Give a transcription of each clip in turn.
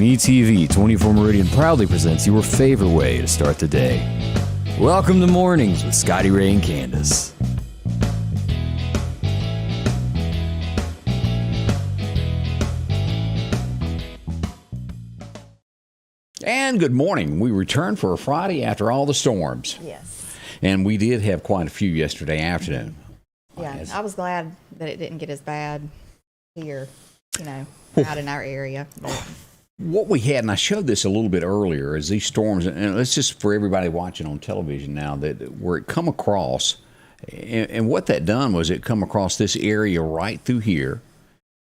MeTV 24 Meridian proudly presents your favorite way to start the day. Welcome to Mornings with Scotty Ray and Candace. And good morning. We return for a Friday after all the storms. Yes. And we did have quite a few yesterday afternoon. Yeah, I was glad that it didn't get as bad here, out in our area. But What we had, and I showed this a little bit earlier, is these storms, and it's just for everybody watching on television now, that where it come across, and what that done was it come across this area right through here,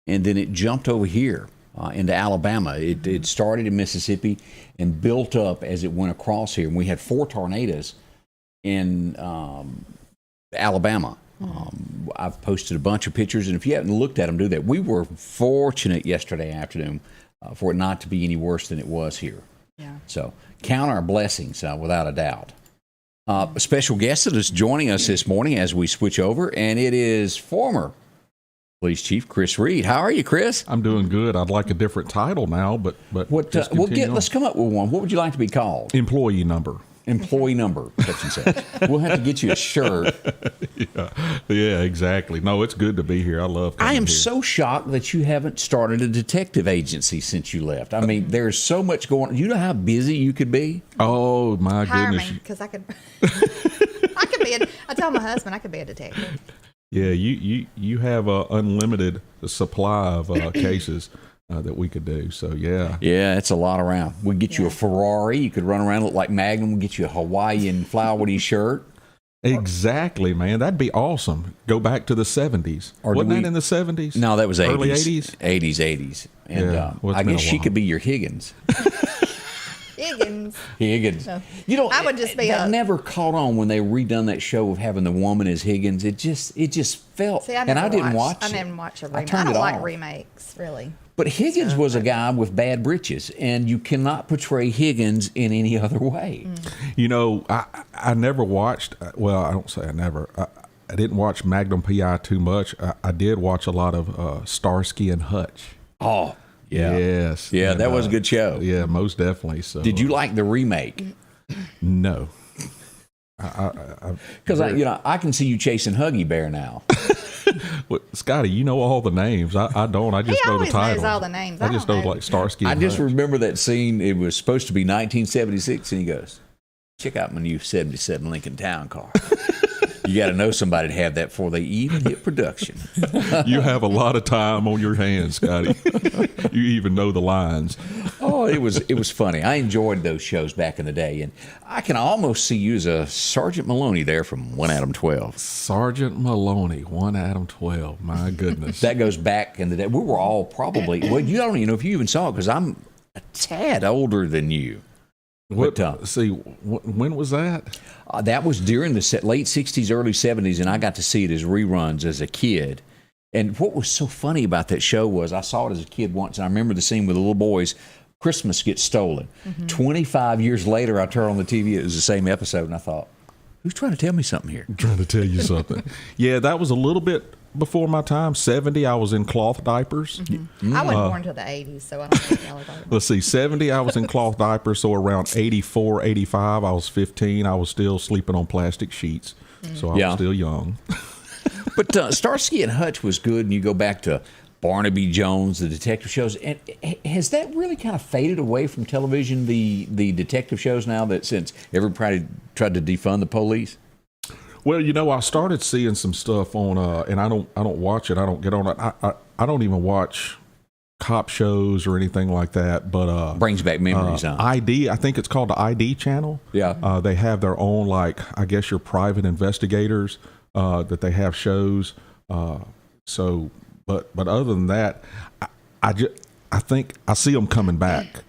and then it jumped over here into Alabama. It started in Mississippi and built up as it went across here. And we had 4 tornadoes in Alabama. I've posted a bunch of pictures, and if you haven't looked at them, do that. We were fortunate yesterday afternoon for it not to be any worse than it was here. yeah. So count our blessings, without a doubt. A special guest that is joining us this morning as we switch over, and it is former Police Chief Chris Reed. How are you, Chris? I'm doing good. I'd like a different title now, but Let's come up with one. What would you like to be called? employee number. Employee number, such and such. We'll have to get you a shirt. Yeah, exactly. No, it's good to be here. I love coming I am here. so shocked that you haven't started a detective agency since you left. I mean, there's so much going on. You know how busy you could be? Oh, my Hire goodness. me, because I could. I could be. I tell my husband I could be a detective. Yeah, you have a unlimited supply of cases that we could do. So, yeah. Yeah, it's a lot around. We'd get you a Ferrari. You could run around, look like Magnum. We'd get you a Hawaiian flowery shirt. Exactly, man. That'd be awesome. Go back to the 70s. Or do Wasn't we- that in the 70s? No, that was 80s. Early 80s? 80s. And Yeah, well, it's I been guess a she while. could be your Higgins. Higgins. Higgins. No. You know, I would just be that a- never caught on when they redone that show of having the woman as Higgins. It just felt. See, I and I didn't watch I it. didn't watch a I remake. turned I it don't like off. remakes, really. But Higgins was a guy with bad britches, and you cannot portray Higgins in any other way. You know, I never watched, well, I don't say I never. I didn't watch Magnum P.I. too much. I did watch a lot of Starsky and Hutch. Oh, yeah. Yes. Yeah, And, that was a good show. Yeah, most definitely. So, Did you like the remake? No. Because I can see you chasing Huggy Bear now. Well, Scotty, you know all the names. I don't. I just He know the always titles. knows all the names. I I just don't know know. like Starsky I and just Hutch. remember that scene. It was supposed to be 1976, and he goes, "Check out my new '77 Lincoln Town Car." You got to know somebody to have that before they even hit production. You have a lot of time on your hands, Scotty. You even know the lines. Oh, it was funny. I enjoyed those shows back in the day, and I can almost see you as a Sergeant Maloney there from 1 Adam 12. Sergeant Maloney, 1 Adam 12. My goodness. That goes back in the day. We were all probably, well, you don't even know if you even saw it because I'm a tad older than you. What, But, when was that? That was during the late 60s, early 70s, and I got to see it as reruns as a kid. And what was so funny about that show was I saw it as a kid once, and I remember the scene where the little boys' Christmas gets stolen. 25 years later, I turned on the TV, it was the same episode, and I thought, who's trying to tell me something here? I'm trying to tell you something. Yeah, that was a little bit before my time. 70, I was in cloth diapers. I wasn't born until the 80s, so I don't think y'all are talking about. Let's see, 70, I was in cloth diapers. So around 84, 85, I was 15. I was still sleeping on plastic sheets. So I Yeah. was still young. But Starsky and Hutch was good, and you go back to Barnaby Jones, the detective shows. And has that really kind of faded away from television, the detective shows now, that since everybody tried to defund the police? Well, I started seeing some stuff on, and I don't watch it. I don't get on it. I don't even watch cop shows or anything like that. But Brings back memories, huh? ID, I think it's called the ID channel. Yeah. They have their own, like, I guess your private investigators that they have shows. So, but other than that, I think I see them coming back.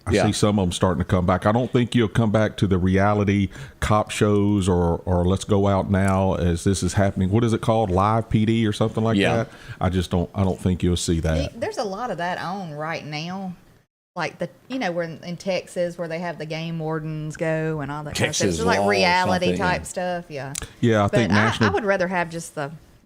I Yeah. see some of them starting to come back. I don't think you'll come back to the reality cop shows or let's go out now as this is happening. What is it called? Live PD or something like Yeah. that? I don't think you'll see that. There's a lot of that on right now. Like we're in Texas where they have the game wardens go and all that kind of stuff. Texas It's like law or reality something, type yeah. stuff, yeah. Yeah, I But think I national. would rather have just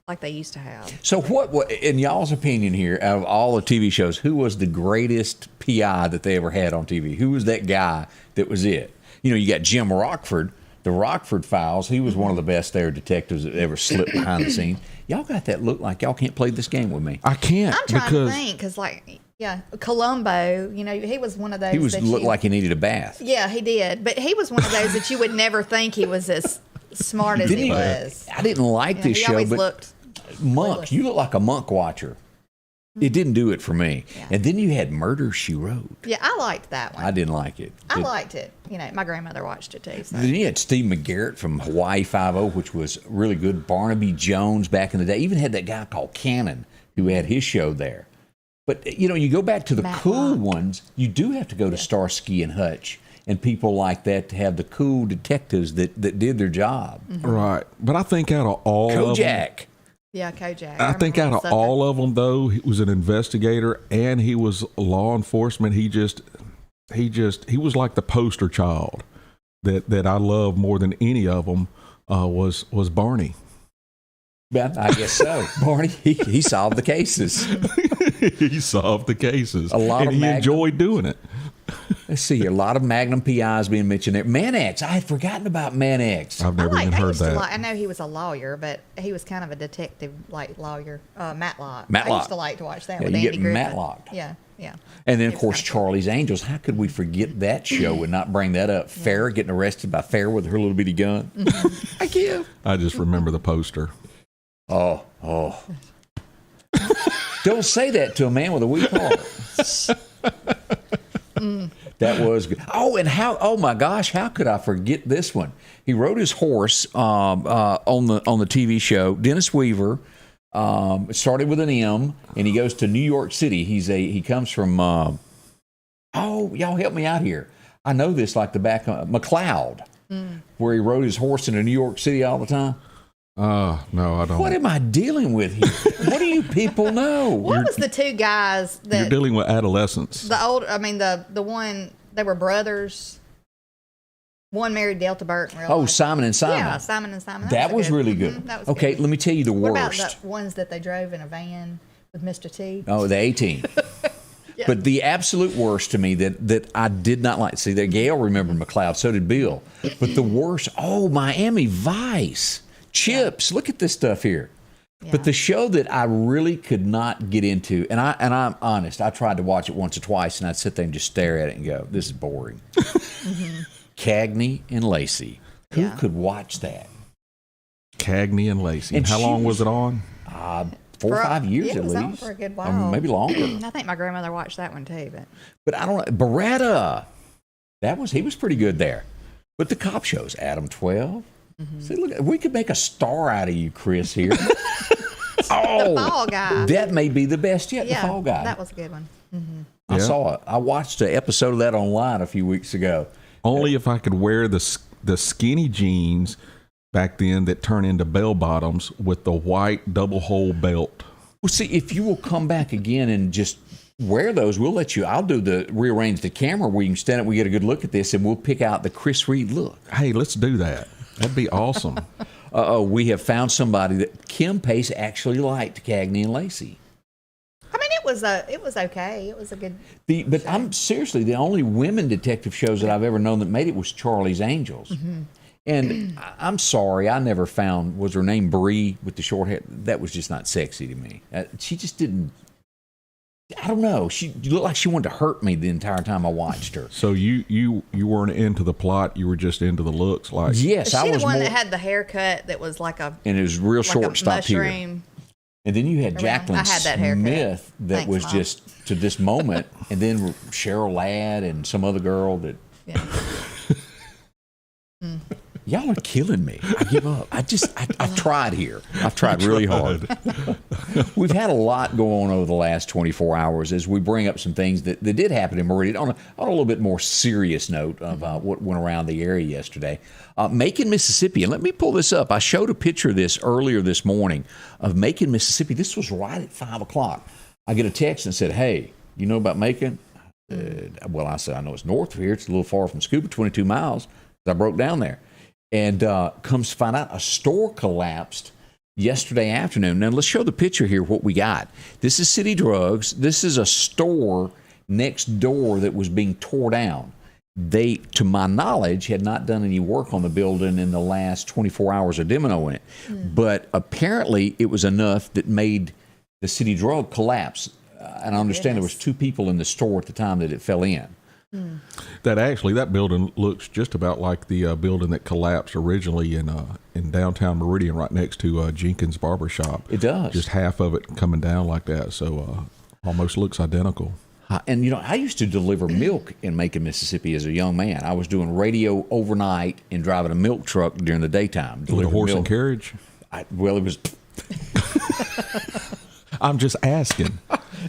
like they used to have. So what, in y'all's opinion here, out of all the TV shows, who was the greatest PI that they ever had on TV? Who was that guy that was it? You know, you got Jim Rockford, the Rockford Files. He was one of the best there detectives that ever slipped behind the scenes. Y'all got that look like y'all can't play this game with me. I can't. I'm trying to think, because Columbo, you know, he was one of those. He looked like he needed a bath. Yeah, he did. But he was one of those that you would never think he was as smart as he was. I didn't like this show, but looked Monk, you look like a Monk watcher. It didn't do it for me. Yeah. And then you had Murder, She Wrote. Yeah, I liked that one. I didn't like it. I liked it. You know, my grandmother watched it too. So. Then you had Steve McGarrett from Hawaii Five-0, which was really good. Barnaby Jones back in the day. Even had that guy called Cannon who had his show there. But, you know, you go back to the cool ones, you do have to go to Starsky and Hutch and people like that to have the cool detectives that did their job. Mm-hmm. Right. But I think out of all of them, Kojak. Yeah, Kojak. I think out of all of them, though, he was an investigator and he was law enforcement. He was like the poster child that I love more than any of them was Barney. Yeah, I guess so. Barney, he solved the cases. He solved the cases. And he enjoyed doing it. Let's see here. A lot of Magnum PIs being mentioned there. Mannix. I had forgotten about Mannix. I've never even heard that. I know he was a lawyer, but he was kind of a detective like lawyer. Matlock. Matlock. I used to like to watch that with you Andy get Griffith. Matlocked. Yeah, yeah. And then, of course, Charlie's Angels. How could we forget that show and not bring that up? Farrah getting arrested by Farrah with her little bitty gun. Mm-hmm. I can't. I just remember the poster. Oh. Don't say that to a man with a weak heart. That was good. Oh my gosh, how could I forget this one? He rode his horse on the TV show. Dennis Weaver. It started with an M, and he goes to New York City. He comes from. Y'all help me out here. I know this like the back of McLeod, where he rode his horse into New York City all the time. No, I don't. What am I dealing with here? What do you people know? What was the two guys that You're dealing with adolescence. the one they were brothers. One married Delta Burke. Simon and Simon. Yeah, Simon and Simon. That was really good. Mm-hmm, that was okay, good. let me tell you the What worst. about the ones that they drove in a van with Mr. T? Oh, the A-Team. Yeah. But the absolute worst to me that I did not like. See, that Gail remembered McLeod. So did Bill. But the worst, Miami Vice. Chips. Look at this stuff here. Yeah. But the show that I really could not get into, and I'm honest, I tried to watch it once or twice, and I'd sit there and just stare at it and go, this is boring. Cagney and Lacy. Who could watch that? Cagney and Lacy. And how long was it on? 4 or 5 years it at was on least. for a good Or while. maybe longer. I think my grandmother watched that one too. But I don't know. Beretta. He was pretty good there. But the cop shows, Adam 12. See, look, we could make a star out of you, Chris, here. The Fall Guy. That may be the best yet, Yeah, the Fall Guy. that was a good one. I saw it. I watched an episode of that online a few weeks ago. Only if I could wear the skinny jeans back then that turn into bell bottoms with the white double hole belt. Well, see, if you will come back again and just wear those, we'll let you. I'll rearrange the camera where you can stand up. We get a good look at this, and we'll pick out the Chris Reed look. Hey, let's do that. That'd be awesome. We have found somebody that Kim Pace actually liked, Cagney and Lacy. I mean, it was okay. It was a good. But I'm seriously, the only women detective shows that I've ever known that made it was Charlie's Angels. And I'm sorry, I never found, was her name Bree with the short hair? That was just not sexy to me. She just didn't. I don't know. She looked like she wanted to hurt me the entire time I watched her. So you weren't into the plot. You were just into the looks. Like Yes, I She was the one more, that had the haircut that was like a and it was real like short, a stopped here. mushroom. And then you had Jacqueline I had that haircut. Smith that Thanks, was Mom. just to this moment, and then Cheryl Ladd and some other girl that. Yeah. Y'all are killing me. I give up. I've tried here. I've tried really hard. We've had a lot go on over the last 24 hours as we bring up some things that did happen in Meridian on a little bit more serious note of what went around the area yesterday. Macon, Mississippi. And let me pull this up. I showed a picture of this earlier this morning of Macon, Mississippi. This was right at 5 o'clock. I get a text and said, hey, you know about Macon? Well, I said, I know it's north of here. It's a little far from Scuba, 22 miles. I broke down there. And comes to find out a store collapsed yesterday afternoon. Now, let's show the picture here, what we got. This is City Drugs. This is a store next door that was being tore down. They, to my knowledge, had not done any work on the building in the last 24 hours of demoing it. But apparently it was enough that made the City Drug collapse. And I understand there was 2 people in the store at the time that it fell in. That building looks just about like the building that collapsed originally in downtown Meridian, right next to Jenkins Barbershop. It does. Just half of it coming down like that, so almost looks identical. And, you know, I used to deliver milk in Macon, Mississippi as a young man. I was doing radio overnight and driving a milk truck during the daytime. With a horse and carriage? Well, it was... I'm just asking.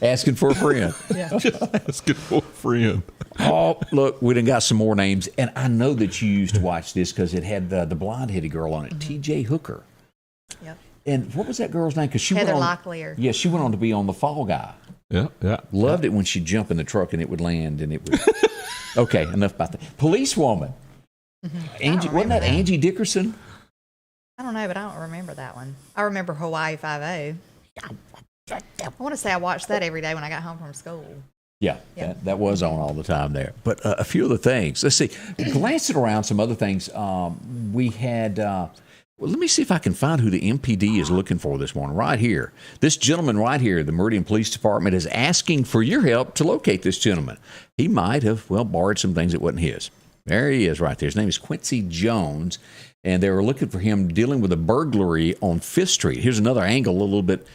Asking for a friend. Yeah. Just asking for a friend. Oh, look, we done got some more names. And I know that you used to watch this because it had the blonde-headed girl on it, T.J. Hooker. Yep. And what was that girl's name? Because she Heather went on, Locklear. Yeah, she went on to be on The Fall Guy. Yeah. Loved it when she'd jump in the truck and it would land and it would... Okay, enough about that. Policewoman. Angie, wasn't that Angie Dickerson? I don't know, but I don't remember that one. I remember Hawaii Five-0. I want to say I watched that every day when I got home from school. Yeah, Yeah. that was on all the time there. But a few of the things. Let's see. Glancing around some other things, we had... well, let me see if I can find who the MPD is looking for this morning. Right here. This gentleman right here, the Meridian Police Department, is asking for your help to locate this gentleman. He might have, borrowed some things that wasn't his. There he is right there. His name is Quincy Jones, and they were looking for him dealing with a burglary on 5th Street. Here's another angle, a little bit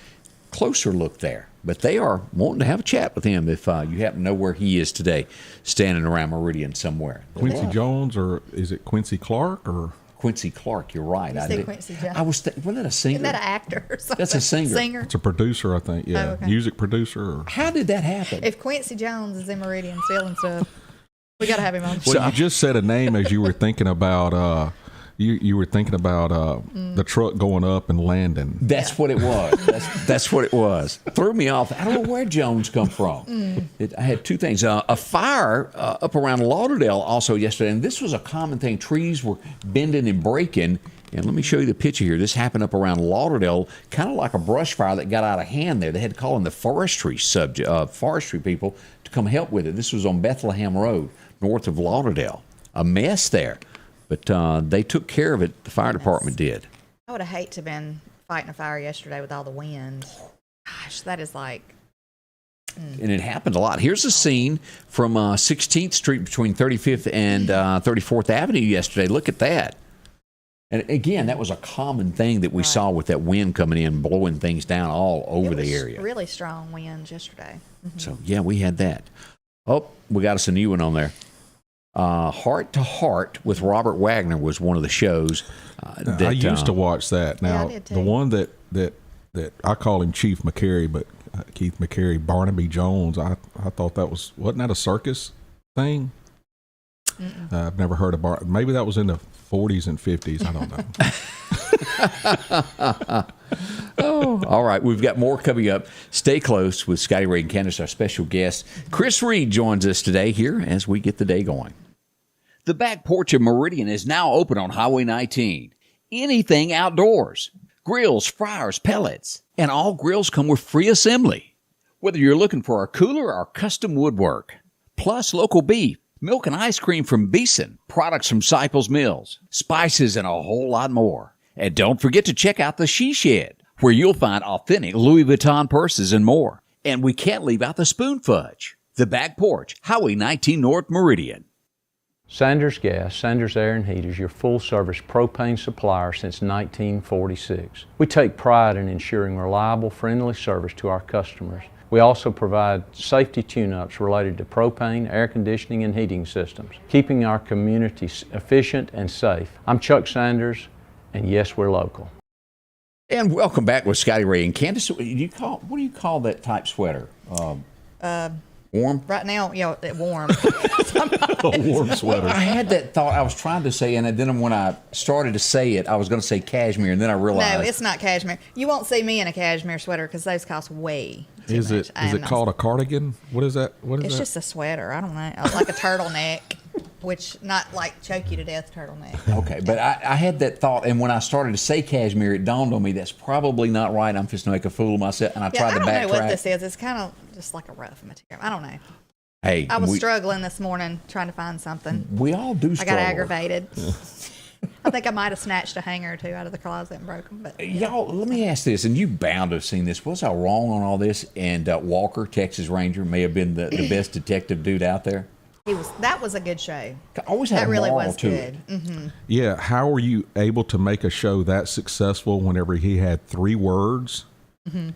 closer look there. But they are wanting to have a chat with him if you happen to know where he is today, standing around Meridian somewhere. Quincy Jones, or is it Quincy Clark, or... Quincy Clark, you're right. You said Quincy Jones. I was wasn't that a singer? Isn't that an actor or something? That's a singer. Singer. It's a producer, I think. Yeah, Oh, okay. music producer. Or... How did that happen? If Quincy Jones is in Meridian selling stuff, we got to have him on. Well, you just said a name as you were thinking about. You were thinking about the truck going up and landing. That's what it was. That's what it was. Threw me off. I don't know where Jones come from. I had 2 things. A fire up around Lauderdale also yesterday, and this was a common thing. Trees were bending and breaking. And let me show you the picture here. This happened up around Lauderdale, kind of like a brush fire that got out of hand there. They had to call in the forestry people to come help with it. This was on Bethlehem Road, north of Lauderdale. A mess there. But they took care of it. The fire department did. I would have hated to have been fighting a fire yesterday with all the wind. Gosh, that is like... And it happened a lot. Here's a scene from 16th Street between 35th and 34th Avenue yesterday. Look at that. And again, that was a common thing that we saw with that wind coming in, blowing things down all over the area. Really strong winds yesterday. So, yeah, we had that. Oh, we got us a new one on there. Heart to Heart with Robert Wagner was one of the shows. I used to watch that. Now, I did too. the one that I call him Chief McCary, but Keith McCary, Barnaby Jones, I thought wasn't that a circus thing? I've never heard of maybe that was in the 40s and 50s. I don't know. Oh, all right. We've got more coming up. Stay close with Scotty Ray and Candace, our special guest. Chris Reed joins us today here as we get the day going. The back porch of Meridian is now open on Highway 19. Anything outdoors. Grills, fryers, pellets. And all grills come with free assembly. Whether you're looking for a cooler or custom woodwork. Plus local beef, milk and ice cream from Beeson, products from Cyples Mills, spices, and a whole lot more. And don't forget to check out the She Shed, where you'll find authentic Louis Vuitton purses and more. And we can't leave out the spoon fudge. The back porch, Highway 19 North Meridian. Sanders Gas, Sanders Air and Heat is your full-service propane supplier since 1946. We take pride in ensuring reliable, friendly service to our customers. We also provide safety tune-ups related to propane, air conditioning, and heating systems, keeping our community efficient and safe. I'm Chuck Sanders, and yes, we're local. And welcome back with Scotty Ray and Candace. What do you call that type sweater? Warm? Right now, warm. A warm sweater. I had that thought. I was trying to say, and then when I started to say it, I was going to say cashmere, and then I realized. No, it's not cashmere. You won't see me in a cashmere sweater because those cost way too Is much. it called a cardigan? What is that? It's just a sweater. I don't know. Like a turtleneck. which not like choke you to death turtleneck. Okay, but I had that thought, and when I started to say cashmere, it dawned on me that's probably not right. I'm just going to make a fool of myself, and I tried to backtrack. I don't know what this is. It's kind of just like a rough material. I don't know. Hey, I was struggling this morning trying to find something. We all do struggle. I got aggravated. I think I might have snatched a hanger or two out of the closet and broke them. But y'all, let me ask this, and you bound to have seen this. Was I wrong on all this? And Walker, Texas Ranger, may have been the best detective dude out there. That was a good show. Always had that a really moral was to good. it. Mm-hmm. Yeah, how were you able to make a show that successful whenever he had 3 words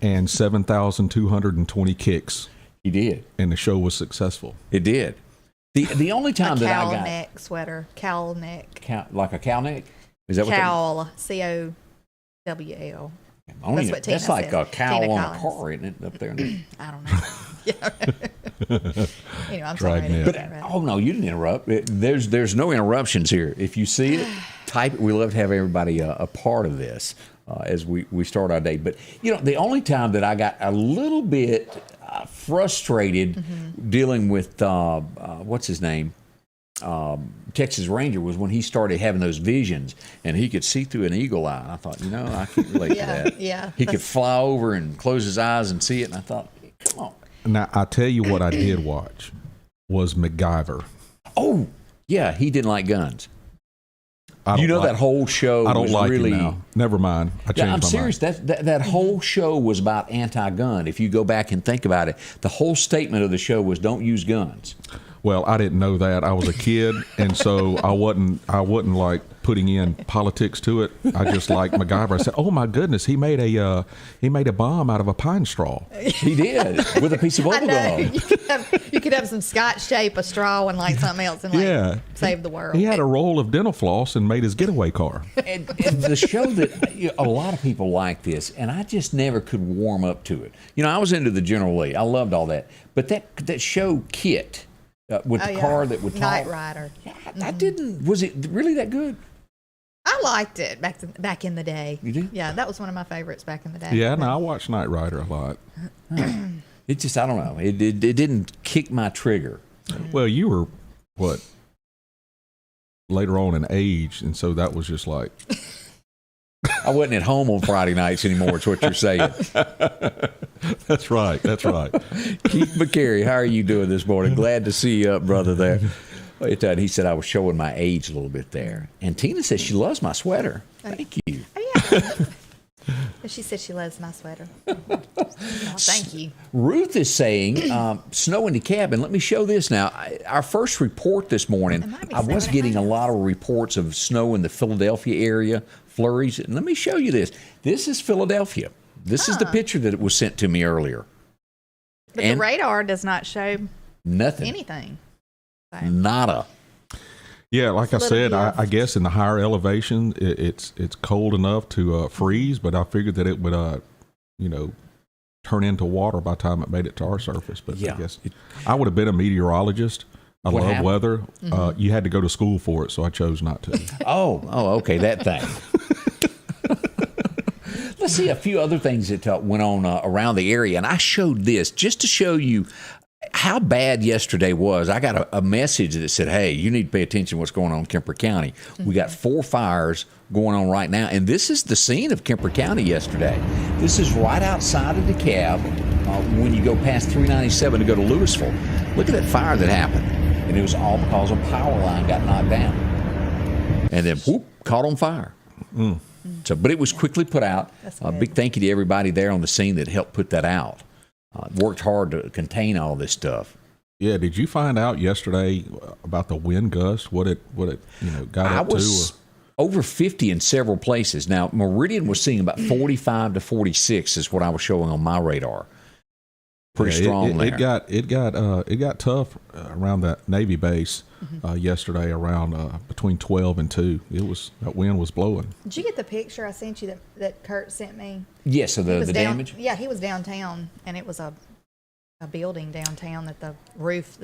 and 7,220 kicks? He did, and the show was successful. It did. The only time that I got cowl neck sweater, cowl neck, like a cow neck. Is that cowl, what? COWL. That's what Tina that's like said. a cowl Tina on Collins. a car, isn't it, up there? I don't know. Anyway, I'm sorry. No, you didn't interrupt. There's no interruptions here. If you see it, type it. We love to have everybody a part of this as we start our day. But, the only time that I got a little bit frustrated dealing with, what's his name? Texas Ranger was when he started having those visions and he could see through an eagle eye. And I thought, I can't relate to that. Yeah. He could fly over and close his eyes and see it. And I thought, come on. Now, I tell you what I did watch was MacGyver. Oh, yeah. He didn't like guns. That whole show I don't was like really... it now. Never mind. I changed my I'm serious. mind. That whole show was about anti-gun. If you go back and think about it, the whole statement of the show was don't use guns. Well, I didn't know that. I was a kid, and so I wasn't like putting in politics to it. I just liked MacGyver. I said, "Oh my goodness, he made a bomb out of a pine straw." He did with a piece of bubble gum. You could have some Scotch tape, a straw, and like something else, and save the world. He had a roll of dental floss and made his getaway car. And the show that a lot of people like this, and I just never could warm up to it. I was into the General Lee. I loved all that, but that show Kit. With the car that would talk. Knight Rider. Yeah, I didn't. Was it really that good? I liked it back in the day. You did? Yeah, that was one of my favorites back in the day. Yeah, no, I watched Knight Rider a lot. It just, I don't know. It didn't kick my trigger. Well, you were what? Later on in age, and so that was just like. I wasn't at home on Friday nights anymore. It's what you're saying. That's right. Keith McCary, how are you doing this morning? Glad to see you up, brother, there. He said I was showing my age a little bit there. And Tina says she loves my sweater. Thank you. Oh, yeah. She said she loves my sweater. Oh, thank you. Ruth is saying, snow in the cabin. Let me show this now. Our first report this morning, I was getting a lot of reports of snow in the Philadelphia area, flurries. And let me show you this. This is Philadelphia. This is the picture that was sent to me earlier. But the radar does not show nothing. Anything. So. Nada. Yeah, like I said, I guess in the higher elevation, it's cold enough to freeze, but I figured that it would, turn into water by the time it made it to our surface. But I guess I would have been a meteorologist. I love weather. You had to go to school for it, so I chose not to. Oh, okay, that thing. Let's see a few other things that went on around the area, and I showed this just to show you how bad yesterday was. I got a message that said, hey, you need to pay attention to what's going on in Kemper County. We got 4 fires going on right now, and this is the scene of Kemper County yesterday. This is right outside of DeKalb when you go past 397 to go to Louisville. Look at that fire that happened, and it was all because a power line got knocked down and then whoop, caught on fire. So, but it was quickly put out. A big thank you to everybody there on the scene that helped put that out. Worked hard to contain all this stuff. Yeah, did you find out yesterday about the wind gust? What it got up to? I was over 50 in several places. Now Meridian was seeing about 45 to 46 is what I was showing on my radar. Pretty strong there. It got tough around that Navy base yesterday around between 12 and 2. That wind was blowing. Did you get the picture I sent you that Kurt sent me? Yes, of the damage? Yeah, he was downtown, and it was a building downtown that the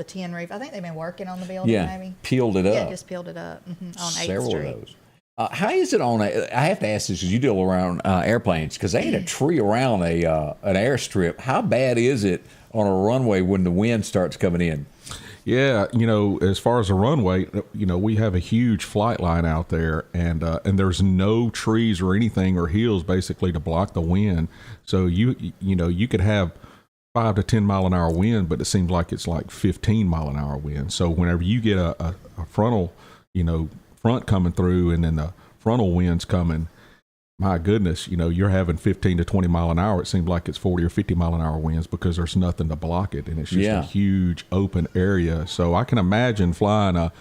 tin roof, I think they've been working on the building maybe. Peeled it up. Yeah, just peeled it up on 8th Street. Several of those. How is it on I have to ask this because you deal around airplanes, because they had a tree around an airstrip. How bad is it on a runway when the wind starts coming in? Yeah, as far as the runway, we have a huge flight line out there, and there's no trees or anything or hills basically to block the wind. So you could have 5 to 10 mile an hour wind, but it seems like it's like 15 mile an hour wind. So whenever you get a frontal, front coming through, and then the frontal winds coming, my goodness, you're having 15 to 20 mile an hour. It seems like it's 40 or 50 mile an hour winds because there's nothing to block it, and it's just a huge open area. So I can imagine flying a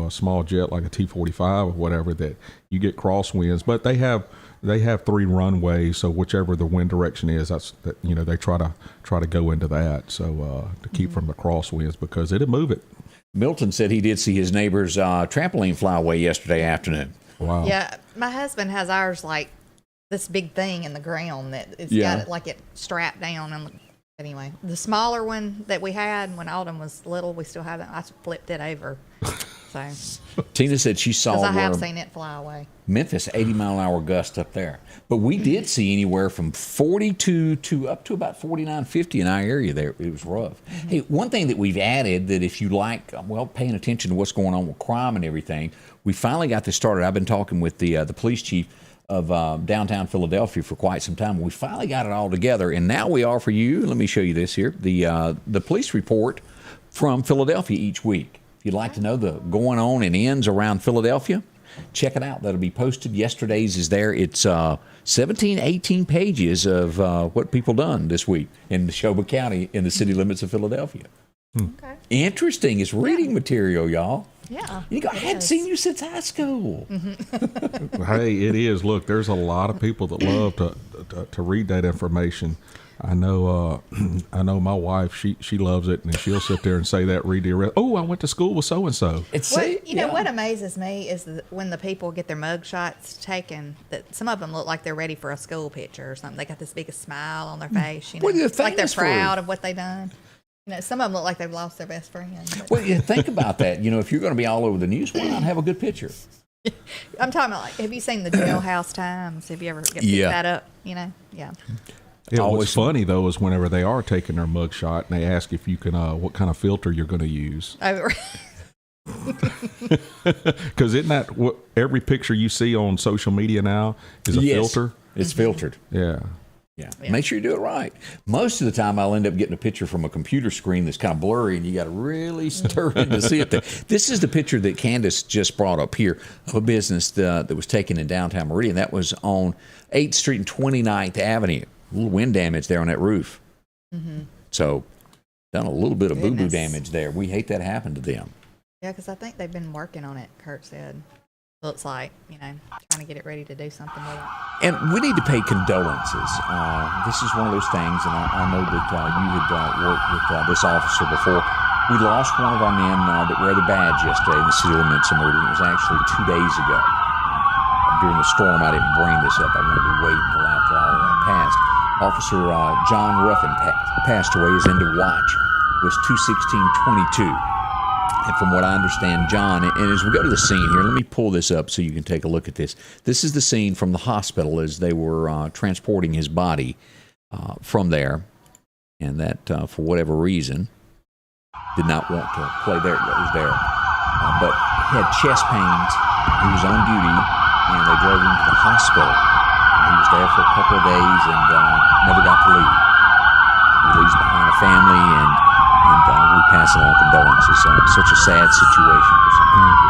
small jet like a T-45 or whatever, that you get crosswinds, but they have 3 runways, so whichever the wind direction is, they try to go into that, so to keep from the crosswinds, because it'll move it. Milton said he did see his neighbor's trampoline fly away yesterday afternoon. Wow. Yeah, my husband has ours like this big thing in the ground that it's got it like it strapped down. And anyway, the smaller one that we had when Autumn was little, we still have that. I flipped it over. So Tina said she saw because I have seen it fly away. Memphis 80 mile an hour gust up there, but we did see anywhere from 42 to up to about 49, 50 in our area there. It was rough. Mm-hmm. Hey, one thing that we've added that if you like, paying attention to what's going on with crime and everything, we finally got this started. I've been talking with the police chief of downtown Philadelphia for quite some time. We finally got it all together, and now we offer you, let me show you this here, the police report from Philadelphia each week. If you'd like to know the going on and ends around Philadelphia, check it out. That'll be posted. Yesterday's is there. It's 17, 18 pages of what people done this week in Neshoba County in the city limits of Philadelphia. Okay. Interesting. It's reading material, y'all. Yeah. I hadn't seen you since high school. Mm-hmm. Hey, it is. Look, there's a lot of people that love to read that information. I know my wife, she loves it, and she'll sit there and say that, read the rest. Oh, I went to school with so-and-so. What amazes me is when the people get their mug shots taken, that some of them look like they're ready for a school picture or something. They got this biggest smile on their face, like they're proud of what they've done. Some of them look like they've lost their best friend. Well, think about that. If you're going to be all over the news, why not have a good picture? I'm talking about, have you seen the Jailhouse Times? Have you ever picked that up? Yeah. What's funny, though, is whenever they are taking their mug shot and they ask if you can, what kind of filter you're going to use. Because isn't that what every picture you see on social media now is a filter? It's filtered. Yeah. Make sure you do it right. Most of the time, I'll end up getting a picture from a computer screen that's kind of blurry, and you got to really stir in to see it. This is the picture that Candace just brought up here of a business that was taken in downtown Meridian. That was on 8th Street and 29th Avenue. A little wind damage there on that roof. Mm-hmm. So, done a little bit of boo-boo damage there. We hate that happen to them. Yeah, because I think they've been working on it, Kurt said. Looks like, trying to get it ready to do something with it. And we need to pay condolences. This is one of those things, and I know that you had worked with this officer before. We lost one of our men that wear the badge yesterday in the city limits of Meridian. It was actually 2 days ago. During the storm, I didn't bring this up. I wanted to wait until after all of that passed. Officer John Ruffin passed away. His end of watch was 2/16/22. And from what I understand, John, and as we go to the scene here, let me pull this up so you can take a look at this. This is the scene from the hospital as they were transporting his body from there. And that, for whatever reason, did not want to play there. It was there. But he had chest pains. He was on duty, and they drove him to the hospital. He was there for a couple of days and never got to leave. He leaves behind a family, and we pass along condolences. Such a sad situation for some people.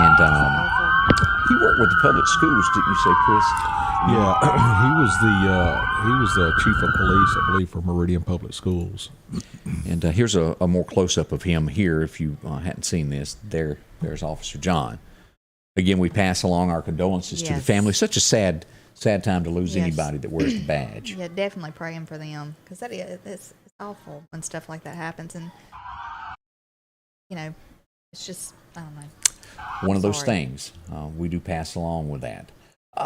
And he worked with the public schools, didn't you say, Chris? Yeah, he was the chief of police, I believe, for Meridian Public Schools. And here's a more close-up of him here. If you hadn't seen this, there's Officer John. Again, we pass along our condolences to the family. Such a sad time to lose anybody that wears the badge. Yeah, definitely praying for them, because it's awful when stuff like that happens, and it's just, I don't know. One of those things. We do pass along with that.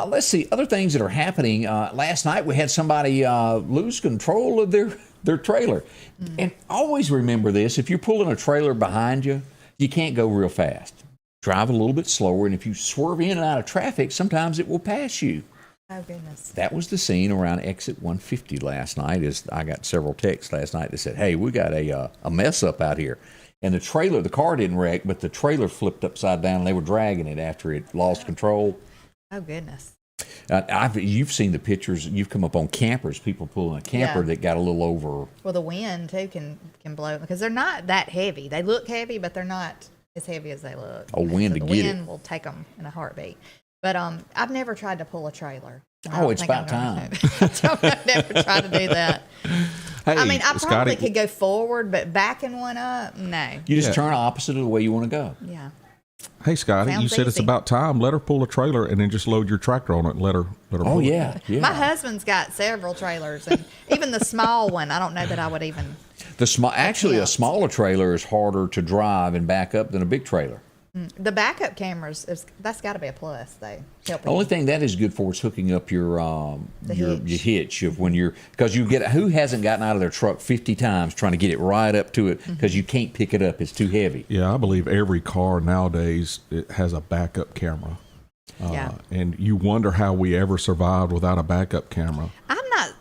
Let's see other things that are happening. Last night we had somebody lose control of their trailer, and always remember this: if you're pulling a trailer behind you, you can't go real fast. Drive a little bit slower, and if you swerve in and out of traffic, sometimes it will pass you. Oh, goodness. That was the scene around exit 150 last night. As I got several texts last night that said, hey, we got a mess up out here. And the car didn't wreck, but the trailer flipped upside down, and they were dragging it after it lost control. Oh, goodness. You've seen the pictures. You've come up on campers, people pulling a camper that got a little over. Well, the wind, too, can blow it, because they're not that heavy. They look heavy, but they're not as heavy as they look. A wind to get it. The wind will take them in a heartbeat. But I've never tried to pull a trailer. Oh, it's about time. I've never tried to do that. Hey, I mean, I probably Scotty, could go forward, but backing one up, no. You just turn opposite of the way you want to go. Yeah. Hey, Scotty, Sounds you said it's easy. about time. Let her pull a trailer and then just load your tractor on it and let her Oh, pull it. yeah. My husband's got several trailers, and even the small one, I don't know that I would even. Actually, a smaller trailer is harder to drive and back up than a big trailer. The backup cameras, that's got to be a plus, though. The only thing that is good for is hooking up your hitch of when you're, because who hasn't gotten out of their truck 50 times trying to get it right up to it because you can't pick it up, it's too heavy. Yeah, I believe every car nowadays it has a backup camera. And you wonder how we ever survived without a backup camera.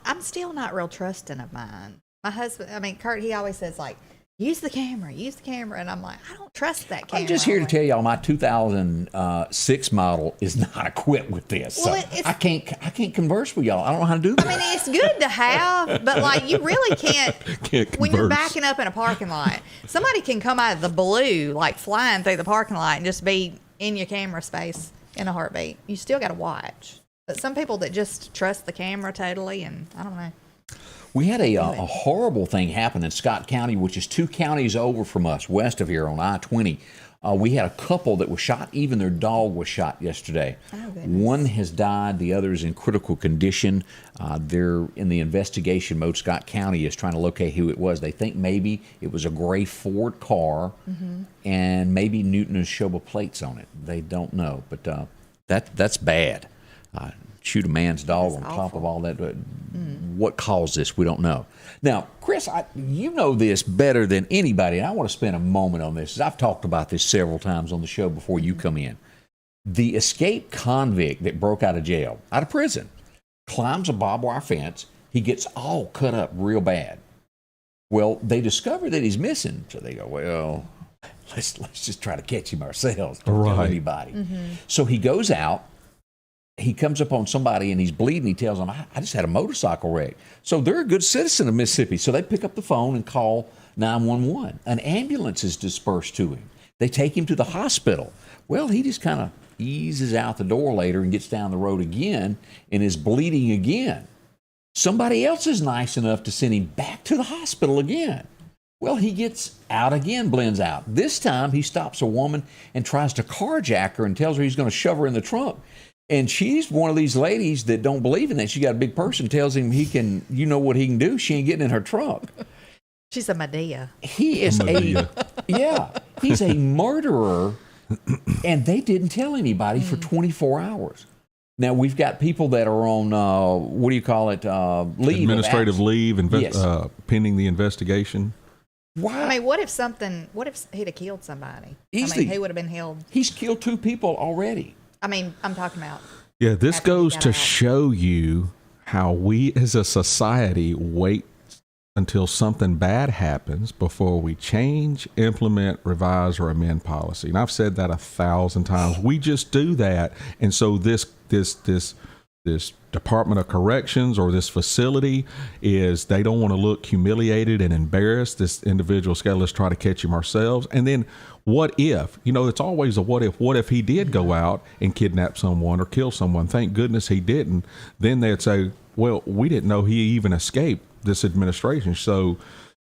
I'm still not real trusting of mine. My husband, Kurt, he always says, like, use the camera, and I'm like, I don't trust that camera. I'm just here to tell y'all my 2006 model is not equipped with this. Well, so I can't converse with y'all. I don't know how to do that. I mean, it's good to have, but like you really can't when you're converse. backing up in a parking lot. Somebody can come out of the blue, like flying through the parking lot, and just be in your camera space in a heartbeat. You still got to watch. But some people that just trust the camera totally, and I don't know. We had a horrible thing happen in Scott County, which is 2 counties over from us, west of here on I-20. We had a couple that was shot. Even their dog was shot yesterday. Oh, goodness. One has died. The other is in critical condition. They're in the investigation mode. Scott County is trying to locate who it was. They think maybe it was a gray Ford car, and maybe Newton and Shoba plates on it. They don't know, but that's bad. Shoot a man's dog on top of all that. What caused this, we don't know. Now, Chris, you know this better than anybody, and I want to spend a moment on this. I've talked about this several times on the show before you come in. The escaped convict that broke out of prison, climbs a barbed wire fence. He gets all cut up real bad. Well, they discover that he's missing, so they go, well, let's just try to catch him ourselves. Don't tell anybody. So he goes out. He comes up on somebody and he's bleeding. He tells them, I just had a motorcycle wreck. So they're a good citizen of Mississippi. So they pick up the phone and call 911. An ambulance is dispersed to him. They take him to the hospital. Well, he just kind of eases out the door later and gets down the road again and is bleeding again. Somebody else is nice enough to send him back to the hospital again. Well, he gets out again, blends out. This time he stops a woman and tries to carjack her and tells her he's going to shove her in the trunk. And she's one of these ladies that don't believe in that. She got a big person, tells him you know what he can do. She ain't getting in her trunk. She's a Medea. He is he's a murderer, and they didn't tell anybody for 24 hours. Now, we've got people that are on, leave. Administrative leave, pending the investigation. Wow. I mean, what if he'd have killed somebody? Easily. He would have been held. He's killed 2 people already. I mean, I'm talking about. Yeah, this after he goes got to out. show you how we as a society wait until something bad happens before we change, implement, revise, or amend policy. And I've said that 1,000 times. We just do that. And so this Department of Corrections or this facility they don't want to look humiliated and embarrassed. This individual said, let's try to catch him ourselves. And then what if? It's always a what if. What if he did go out and kidnap someone or kill someone? Thank goodness he didn't. Then they'd say, well, we didn't know he even escaped this administration. So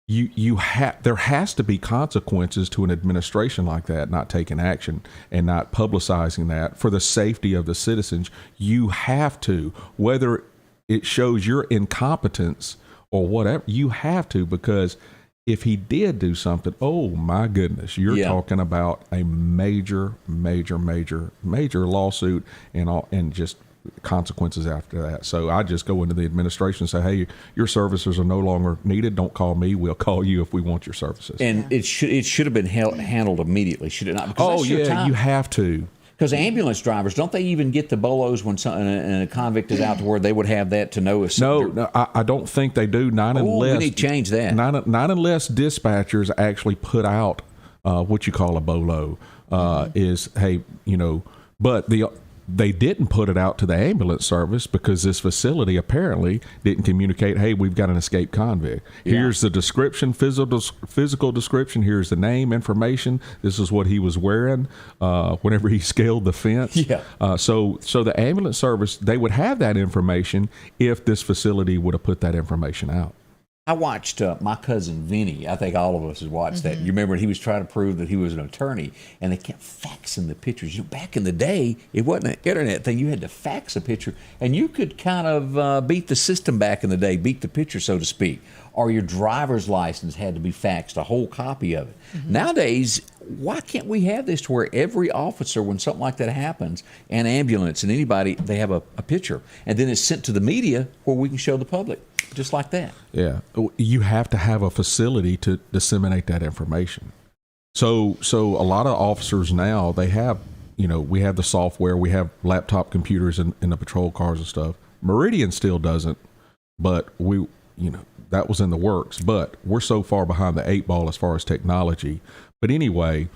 there has to be consequences to an administration like that, not taking action and not publicizing that for the safety of the citizens. You have to, whether it shows your incompetence or whatever, you have to, because if he did do something, oh my goodness, you're talking about a major lawsuit and just consequences after that. So I just go into the administration and say, hey, your services are no longer needed. Don't call me. We'll call you if we want your services. And it should have been handled immediately, should it not? Because you have to. Because ambulance drivers, don't they even get the bolos when and a convict is out to where they would have that to know if No, I don't think they do. We need to change that. Not unless dispatchers actually put out what you call a bolo. Is, hey, but they didn't put it out to the ambulance service because this facility apparently didn't communicate, hey, we've got an escaped convict. Yeah. Here's the description, physical description. Here's the name, information. This is what he was wearing whenever he scaled the fence. Yeah. So the ambulance service, they would have that information if this facility would have put that information out. I watched my cousin Vinny. I think all of us have watched that. You remember he was trying to prove that he was an attorney, and they kept faxing the pictures. Back in the day, it wasn't an internet thing. You had to fax a picture, and you could kind of beat the system back in the day, beat the picture, so to speak. Or your driver's license had to be faxed, a whole copy of it. Nowadays, why can't we have this to where every officer, when something like that happens, and ambulance and anybody, they have a picture, and then it's sent to the media where we can show the public, just like that. Yeah, you have to have a facility to disseminate that information. So a lot of officers now, they have, we have the software, we have laptop computers in the patrol cars and stuff. Meridian still doesn't, but that was in the works, but we're so far behind the 8 ball as far as technology. But anyway,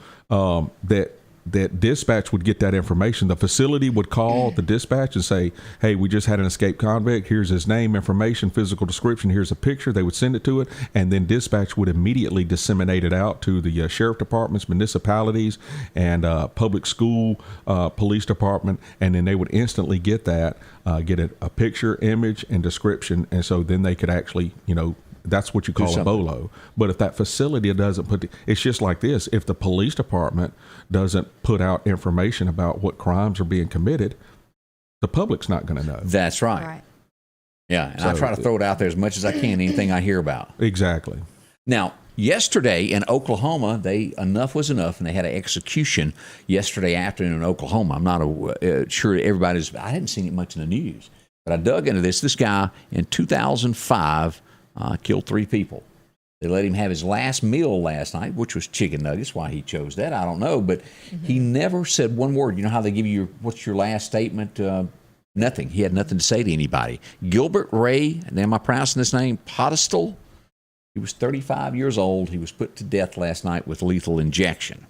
that dispatch would get that information. The facility would call the dispatch and say, hey, we just had an escaped convict. Here's his name, information, physical description. Here's a picture. They would send it to it. And then dispatch would immediately disseminate it out to the sheriff departments, municipalities, and public school, police department. And then they would instantly get that, get a picture, image, and description. And so then they could actually, that's what you call a bolo. But if that facility doesn't it's just like this. If the police department doesn't put out information about what crimes are being committed, the public's not going to know. That's right. Yeah, and I try to throw it out there as much as I can, anything I hear about. Exactly. Now, yesterday in Oklahoma, enough was enough, and they had an execution yesterday afternoon in Oklahoma. I'm not sure everybody's, I hadn't seen it much in the news, but I dug into this. This guy in 2005 killed 3 people. They let him have his last meal last night, which was chicken nuggets. Why he chose that, I don't know. But he never said one word. You know how they give you what's your last statement? Nothing. He had nothing to say to anybody. Gilbert Ray, and am I pronouncing this name? Podestal. He was 35 years old. He was put to death last night with lethal injection.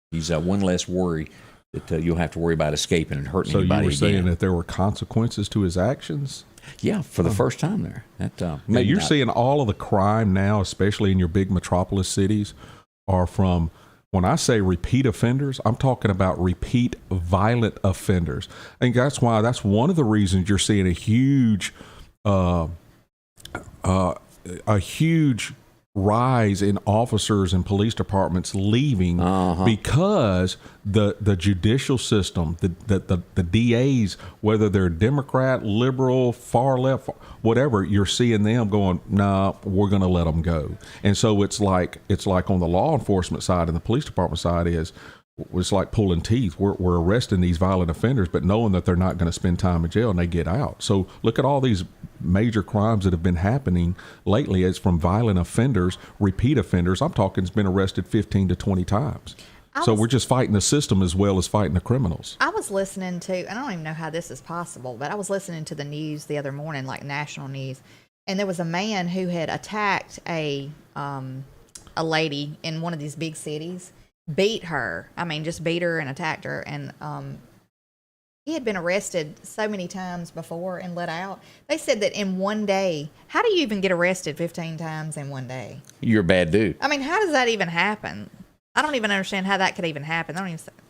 He's one less worry that you'll have to worry about escaping and hurting anybody again. So you were saying that there were consequences to his actions? Yeah, for the first time there. You're seeing all of the crime now, especially in your big metropolis cities, are from, when I say repeat offenders, I'm talking about repeat violent offenders. And that's one of the reasons you're seeing a huge rise in officers and police departments leaving because the judicial system, the DAs, whether they're Democrat, liberal, far left, whatever, you're seeing them going, nah, we're going to let them go. And so it's like on the law enforcement side and the police department side it's like pulling teeth. We're arresting these violent offenders, but knowing that they're not going to spend time in jail and they get out. So look at all these major crimes that have been happening lately. It's from violent offenders, repeat offenders. I'm talking it's been arrested 15 to 20 times. So we're just fighting the system as well as fighting the criminals. I was listening to, I don't even know how this is possible, but I was listening to the news the other morning, like national news, and there was a man who had attacked a lady in one of these big cities. Beat her. I mean, just beat her and attacked her. And he had been arrested so many times before and let out. They said that in one day, how do you even get arrested 15 times in one day? You're a bad dude. I mean, how does that even happen? I don't even understand how that could even happen.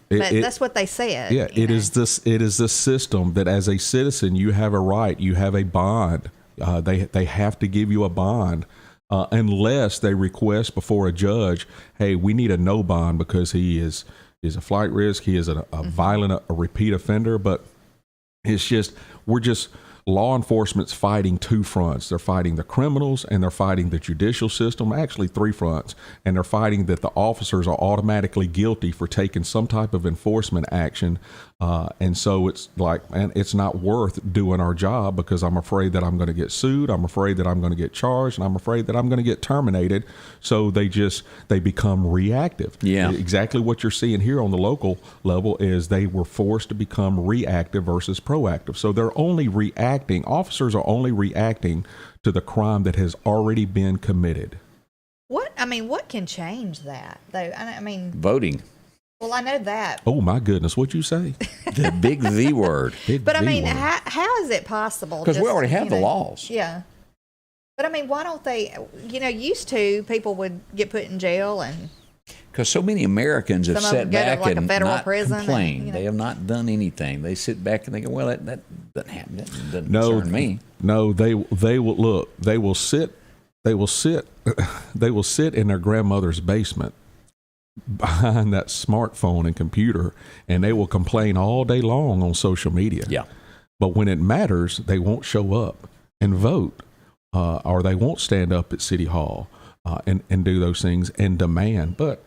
But that's what they said. Yeah, it is this system that as a citizen, you have a right, you have a bond. They have to give you a bond. Unless they request before a judge, hey, we need a no bond because he is a flight risk, he is a violent, a repeat offender. But it's just, we're just law enforcement's fighting two fronts. They're fighting the criminals and they're fighting the judicial system, actually three fronts. And they're fighting that the officers are automatically guilty for taking some type of enforcement action. And so it's like, man, it's not worth doing our job because I'm afraid that I'm going to get sued. I'm afraid that I'm going to get charged, and I'm afraid that I'm going to get terminated. So they become reactive. Yeah. Exactly what you're seeing here on the local level is they were forced to become reactive versus proactive. So they're only reacting. Officers are only reacting to the crime that has already been committed. What can change that though? I mean, Voting. Well, I know that. Oh my goodness, what'd you say? The big V word. But I mean, how is it possible? Because we already have the laws. Yeah. But I mean, why don't they, used to people would get put in jail and. Because so many Americans have sat back and not complained. And, They have not done anything. They sit back and they go, well, that doesn't happen. That doesn't concern me. No, they will look. They will sit in their grandmother's basement behind that smartphone and computer, and they will complain all day long on social media. Yeah. But when it matters, they won't show up and vote, or they won't stand up at City Hall and do those things and demand. But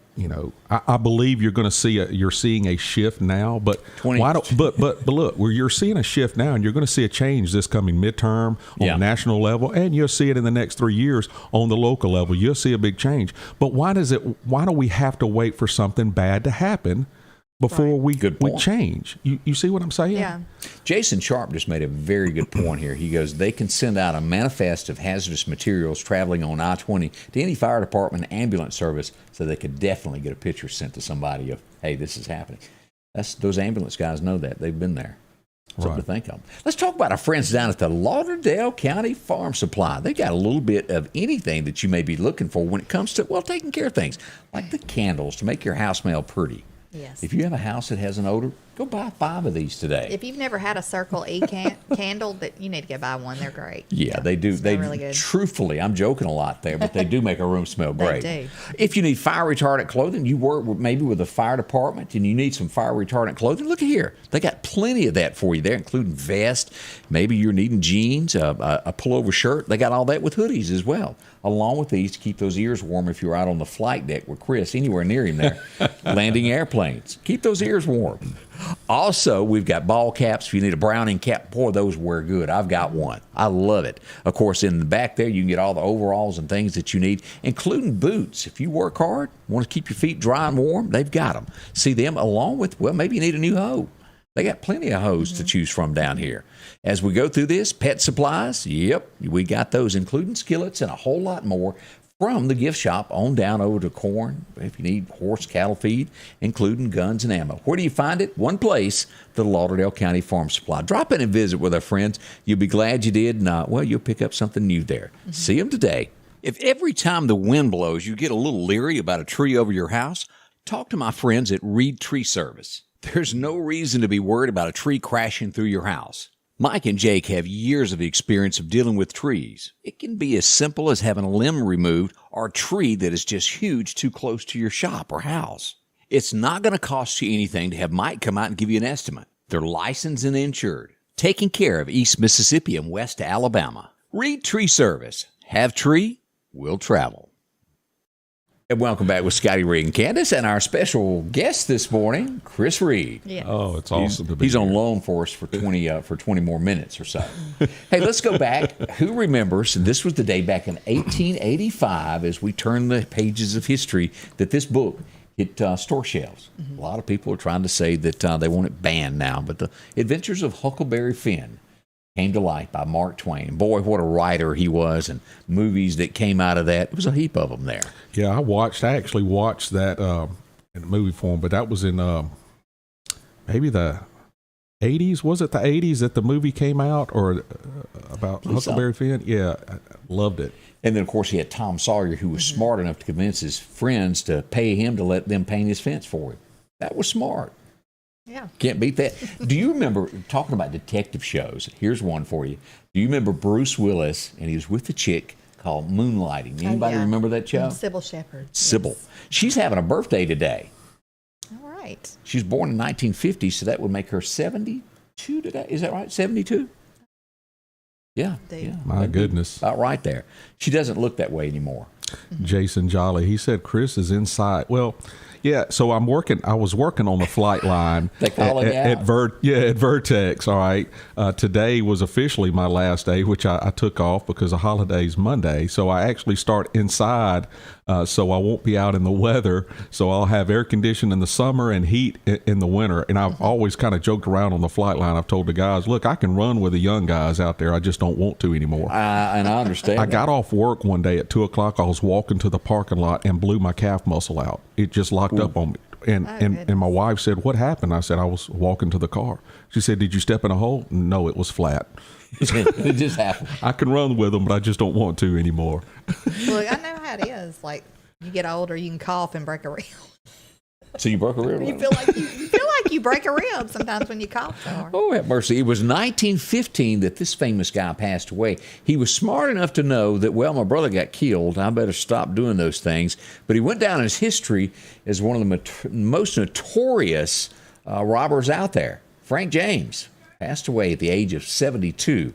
I believe you're seeing a shift now. But but look, where you're seeing a shift now, and you're going to see a change this coming midterm on the national level, and you'll see it in the next 3 years on the local level. You'll see a big change. But why do we have to wait for something bad to happen before we change? You see what I'm saying? Yeah. Jason Sharp just made a very good point here. He goes, they can send out a manifest of hazardous materials traveling on I-20 to any fire department, ambulance service, so they could definitely get a picture sent to somebody of, hey, this is happening. Those ambulance guys know that. They've been there. Something to think of. Let's talk about our friends down at the Lauderdale County Farm Supply. They got a little bit of anything that you may be looking for when it comes to, taking care of things, like the candles to make your house smell pretty. Yes. If you have a house that has an odor, go buy 5 of these today. If you've never had a Circle E candle, that you need to go buy one. They're great. Yeah, they do. They really good. Truthfully, I'm joking a lot there, but they do make a room smell great. They do. If you need fire retardant clothing, you work maybe with a fire department and you need some fire retardant clothing, look at here. They got plenty of that for you there, including vest. Maybe you're needing jeans, a pullover shirt. They got all that with hoodies as well, along with these to keep those ears warm if you're out on the flight deck with Chris, anywhere near him there, landing airplanes. Keep those ears warm. Also, we've got ball caps. If you need a Browning cap, boy, those wear good. I've got one. I love it. Of course, in the back there, you can get all the overalls and things that you need, including boots. If you work hard, want to keep your feet dry and warm, they've got them. See them along with, maybe you need a new hoe. They got plenty of hoes to choose from down here. As we go through this, pet supplies, yep, we got those, including skillets and a whole lot more from the gift shop on down over to corn, if you need horse cattle feed, including guns and ammo. Where do you find it? One place, the Lauderdale County Farm Supply. Drop in and visit with our friends. You'll be glad you did. And, you'll pick up something new there. See them today. If every time the wind blows, you get a little leery about a tree over your house, talk to my friends at Reed Tree Service. There's no reason to be worried about a tree crashing through your house. Mike and Jake have years of experience of dealing with trees. It can be as simple as having a limb removed or a tree that is just huge too close to your shop or house. It's not going to cost you anything to have Mike come out and give you an estimate. They're licensed and insured, taking care of East Mississippi and West Alabama. Reed Tree Service. Have tree, will travel. And welcome back with Scotty Ray and Candace and our special guest this morning, Chris Reed. Yes. Oh, it's awesome to be He's here. on loan for us for 20 more minutes or so. Hey, let's go back. Who remembers, and this was the day back in 1885, as we turn the pages of history, that this book hit store shelves. A lot of people are trying to say that they want it banned now, but The Adventures of Huckleberry Finn came to life by Mark Twain. Boy, what a writer he was, and movies that came out of that. There was a heap of them there. Yeah, I actually watched that in movie form, but that was in maybe the 80s. Was it the 80s that the movie came out, or about Huckleberry Finn? Yeah, I loved it. And then, of course, he had Tom Sawyer, who was smart enough to convince his friends to pay him to let them paint his fence for him. That was smart. Yeah. Can't beat that. Do you remember, talking about detective shows, here's one for you. Do you remember Bruce Willis, and he was with a chick called Moonlighting? Anybody remember that show? Sybil Shepherd. Sybil. Yes. She's having a birthday today. All right. She was born in 1950, so that would make her 72 today. Is that right? 72? Yeah, Dude. yeah. My goodness. About right there. She doesn't look that way anymore. Jason Jolly, he said Chris is inside. Well, yeah, so I was working on the flight line They calling you at out? at Vertex, all right. Today was officially my last day, which I took off because the holiday's Monday. So I actually start inside, so I won't be out in the weather. So I'll have air conditioning in the summer and heat in the winter. And I've always kind of joked around on the flight line. I've told the guys, look, I can run with the young guys out there. I just don't want to anymore. And I understand. I got off work one day at 2:00. I was walking to the parking lot and blew my calf muscle out. It just locked up on me. And my wife said, what happened? I said, I was walking to the car. She said, did you step in a hole? No, it was flat. It just happened. I can run with them, but I just don't want to anymore. Look, I know how it is. Like, you get older, you can cough and break a rib. So you broke a rib? You feel like you break a rib sometimes when you cough so hard. Oh, have mercy. It was 1915 that this famous guy passed away. He was smart enough to know that, well, my brother got killed. I better stop doing those things. But he went down in his history as one of the most notorious robbers out there. Frank James passed away at the age of 72.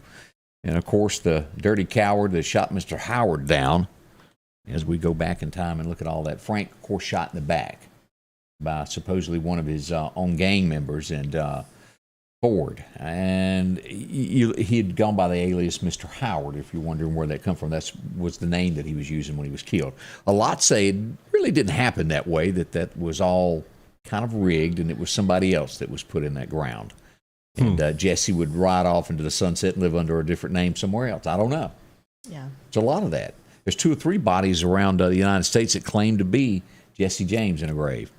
And, of course, the dirty coward that shot Mr. Howard down, as we go back in time and look at all that, Frank, of course, shot in the back by supposedly one of his own gang members and Ford. And he had gone by the alias Mr. Howard, if you're wondering where that come from. That was the name that he was using when he was killed. A lot say it really didn't happen that way, that was all kind of rigged, and it was somebody else that was put in that ground. And Jesse would ride off into the sunset and live under a different name somewhere else. I don't know. Yeah. There's a lot of that. There's 2 or 3 bodies around the United States that claim to be Jesse James in a grave.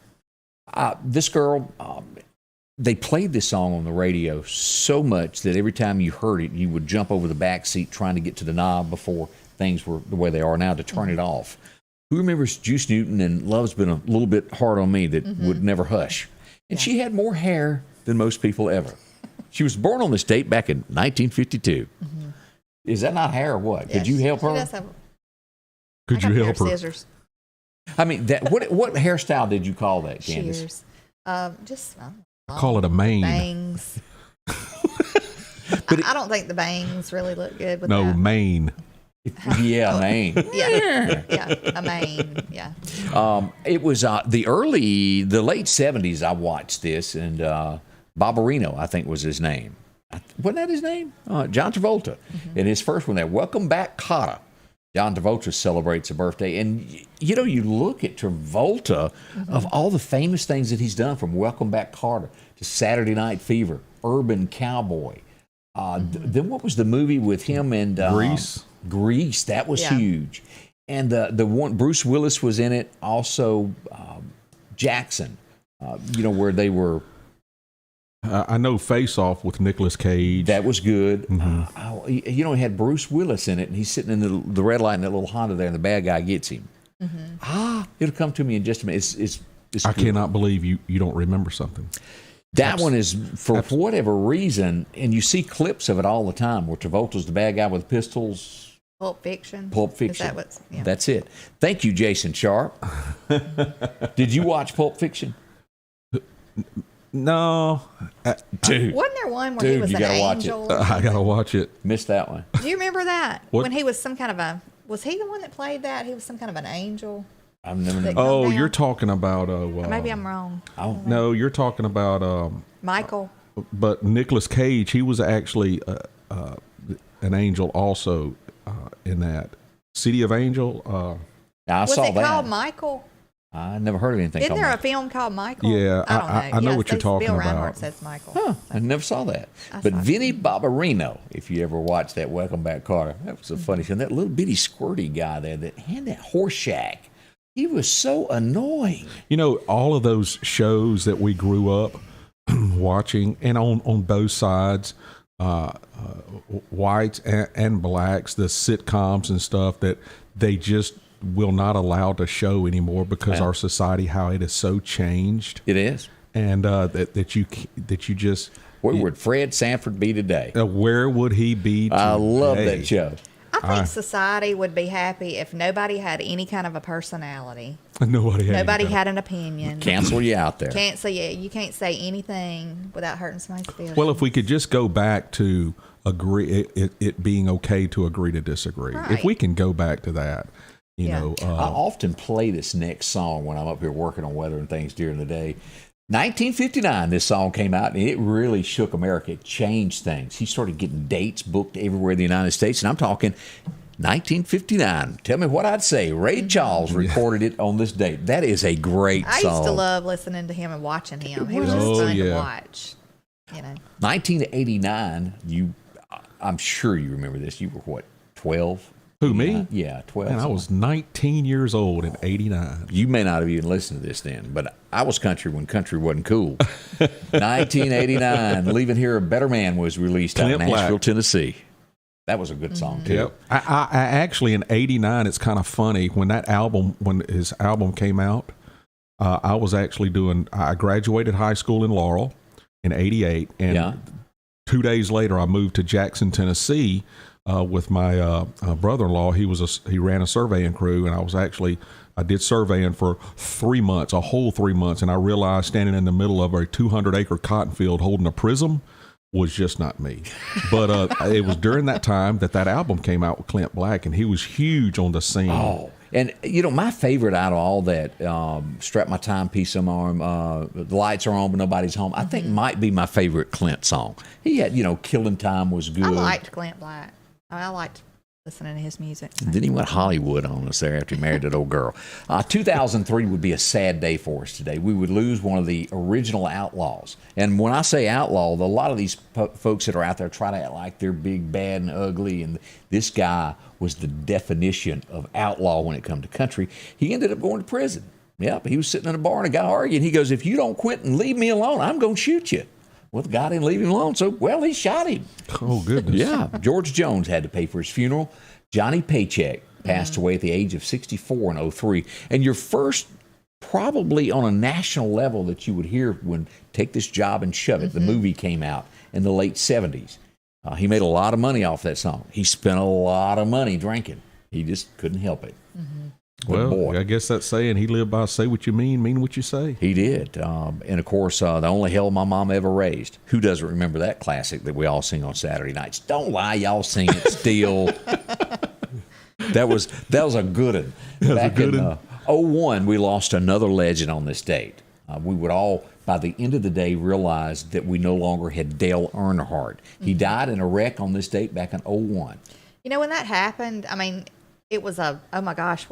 This girl, they played this song on the radio so much that every time you heard it, you would jump over the back seat trying to get to the knob before things were the way they are now to turn it off. Who remembers Juice Newton and Love's Been a Little Bit Hard on Me that would never hush? And she had more hair than most people ever. She was born on this date back in 1952. Is that not hair or what? Could you help her? Could you help her? Scissors. I mean, what hairstyle did you call that, Candace? Shears. Just I call it a mane. bangs. I don't think the bangs really look good with No, that. mane. Yeah, mane. Yeah, a mane. Yeah. It was the late 70s. I watched this, and Barbarino, I think, was his name. Wasn't that his name? John Travolta. And his first one there, Welcome Back, Kotter. John Travolta celebrates a birthday. And, you know, you look at Travolta of all the famous things that he's done, from Welcome Back, Kotter to Saturday Night Fever, Urban Cowboy. Then what was the movie with him and Grease? Grease. That was huge. And the one, Bruce Willis was in it. Also, Jackson, where they were. I know Face Off with Nicolas Cage. That was good. He had Bruce Willis in it, and he's sitting in the red light in that little Honda there, and the bad guy gets him. It'll come to me in just a minute. It's I good. cannot believe you don't remember something. That one is, for whatever reason, and you see clips of it all the time, where Travolta's the bad guy with pistols. Pulp Fiction. Pulp Fiction. Is that what's, yeah. That's it. Thank you, Jason Sharp. Did you watch Pulp Fiction? No. Dude. Wasn't there one where he was you an gotta watch angel? I got to watch it. Missed that one. Do you remember that? What? When he was some kind of was he the one that played that? He was some kind of an angel. I've never That- known. Oh, down. you're talking about Maybe I'm wrong. No, you're talking about Michael. but Nicolas Cage, he was actually an angel also in that City of Angel. Now, I Was saw it that. called Michael? I never heard of anything Isn't called there a Michael. film called Michael? Yeah, I don't I know what you're talking Bill about. Reinhardt says Michael. Huh, I never saw that. I But saw it. Vinnie Barbarino, if you ever watched that Welcome Back, Kotter, that was a funny show. And that little bitty squirty guy there that had that horse shack, he was so annoying. You know, all of those shows that we grew up watching, and on both sides, whites and blacks, the sitcoms and stuff that they just will not allow to show anymore because our society, how it is so changed, It is. and that you just Where would Fred Sanford be today? where would he be today? I love that show. I I think society would be happy if nobody had any kind of a personality. Nobody had an opinion. Cancel you out there. You can't say anything without hurting somebody's feelings. Well, if we could just go back to it being okay to agree to disagree. Right. If we can go back to that, you know. I often play this next song when I'm up here working on weather and things during the day. 1959, this song came out, and it really shook America. It changed things. He started getting dates booked everywhere in the United States, and I'm talking 1959. Tell me what I'd say. Ray Charles recorded it on this date. That is a great song. I used to love listening to him and watching him. He was just fun to watch. 1989, I'm sure you remember this. You were what, 12? Who, me? Yeah, 12. And I was 19 years old in 89. You may not have even listened to this then, but I was country when country wasn't cool. 1989, Leaving Here a Better Man was released out of Nashville, Tennessee. That was a good song, too. Yep. I actually, in 89, it's kind of funny. When his album came out, I graduated high school in Laurel in 88. And 2 days later, I moved to Jackson, Tennessee, with my brother-in-law. He ran a surveying crew, and I did surveying for 3 months, a whole 3 months, and I realized standing in the middle of a 200-acre cotton field holding a prism was just not me. But it was during that time that album came out with Clint Black, and he was huge on the scene. Oh, and my favorite out of all that, Strap My Timepiece on my arm, The Lights Are On But Nobody's Home, I think might be my favorite Clint song. He had, Killing Time was good. I liked Clint Black. I liked listening to his music. Then he went Hollywood on us there after he married that old girl. 2003 would be a sad day for us today. We would lose one of the original outlaws. And when I say outlaw, a lot of these folks that are out there try to act like they're big, bad, and ugly. And this guy was the definition of outlaw when it comes to country. He ended up going to prison. Yep, he was sitting in a bar and a guy arguing. He goes, "If you don't quit and leave me alone, I'm going to shoot you." Well, the guy didn't leave him alone, so, he shot him. Oh, goodness. Yeah. George Jones had to pay for his funeral. Johnny Paycheck passed away at the age of 64 in 03. And your first, probably on a national level that you would hear when Take This Job and Shove It, the movie came out in the late 70s. He made a lot of money off that song. He spent a lot of money drinking. He just couldn't help it. Well, boy. I guess that's saying he lived by say what you mean what you say. He did. And, of course, The Only Hell My Mama Ever Raised. Who doesn't remember that classic that we all sing on Saturday nights? Don't lie, y'all sing it still. That was a good one. Back in 01, we lost another legend on this date. We would all, by the end of the day, realize that we no longer had Dale Earnhardt. He died in a wreck on this date back in 01. When that happened, it was oh my gosh,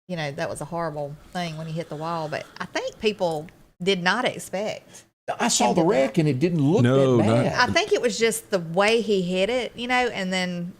that was a horrible thing when he hit the wall. But I think people did not expect. I saw the wreck and it didn't look that bad. I think it was just the way he hit it, and then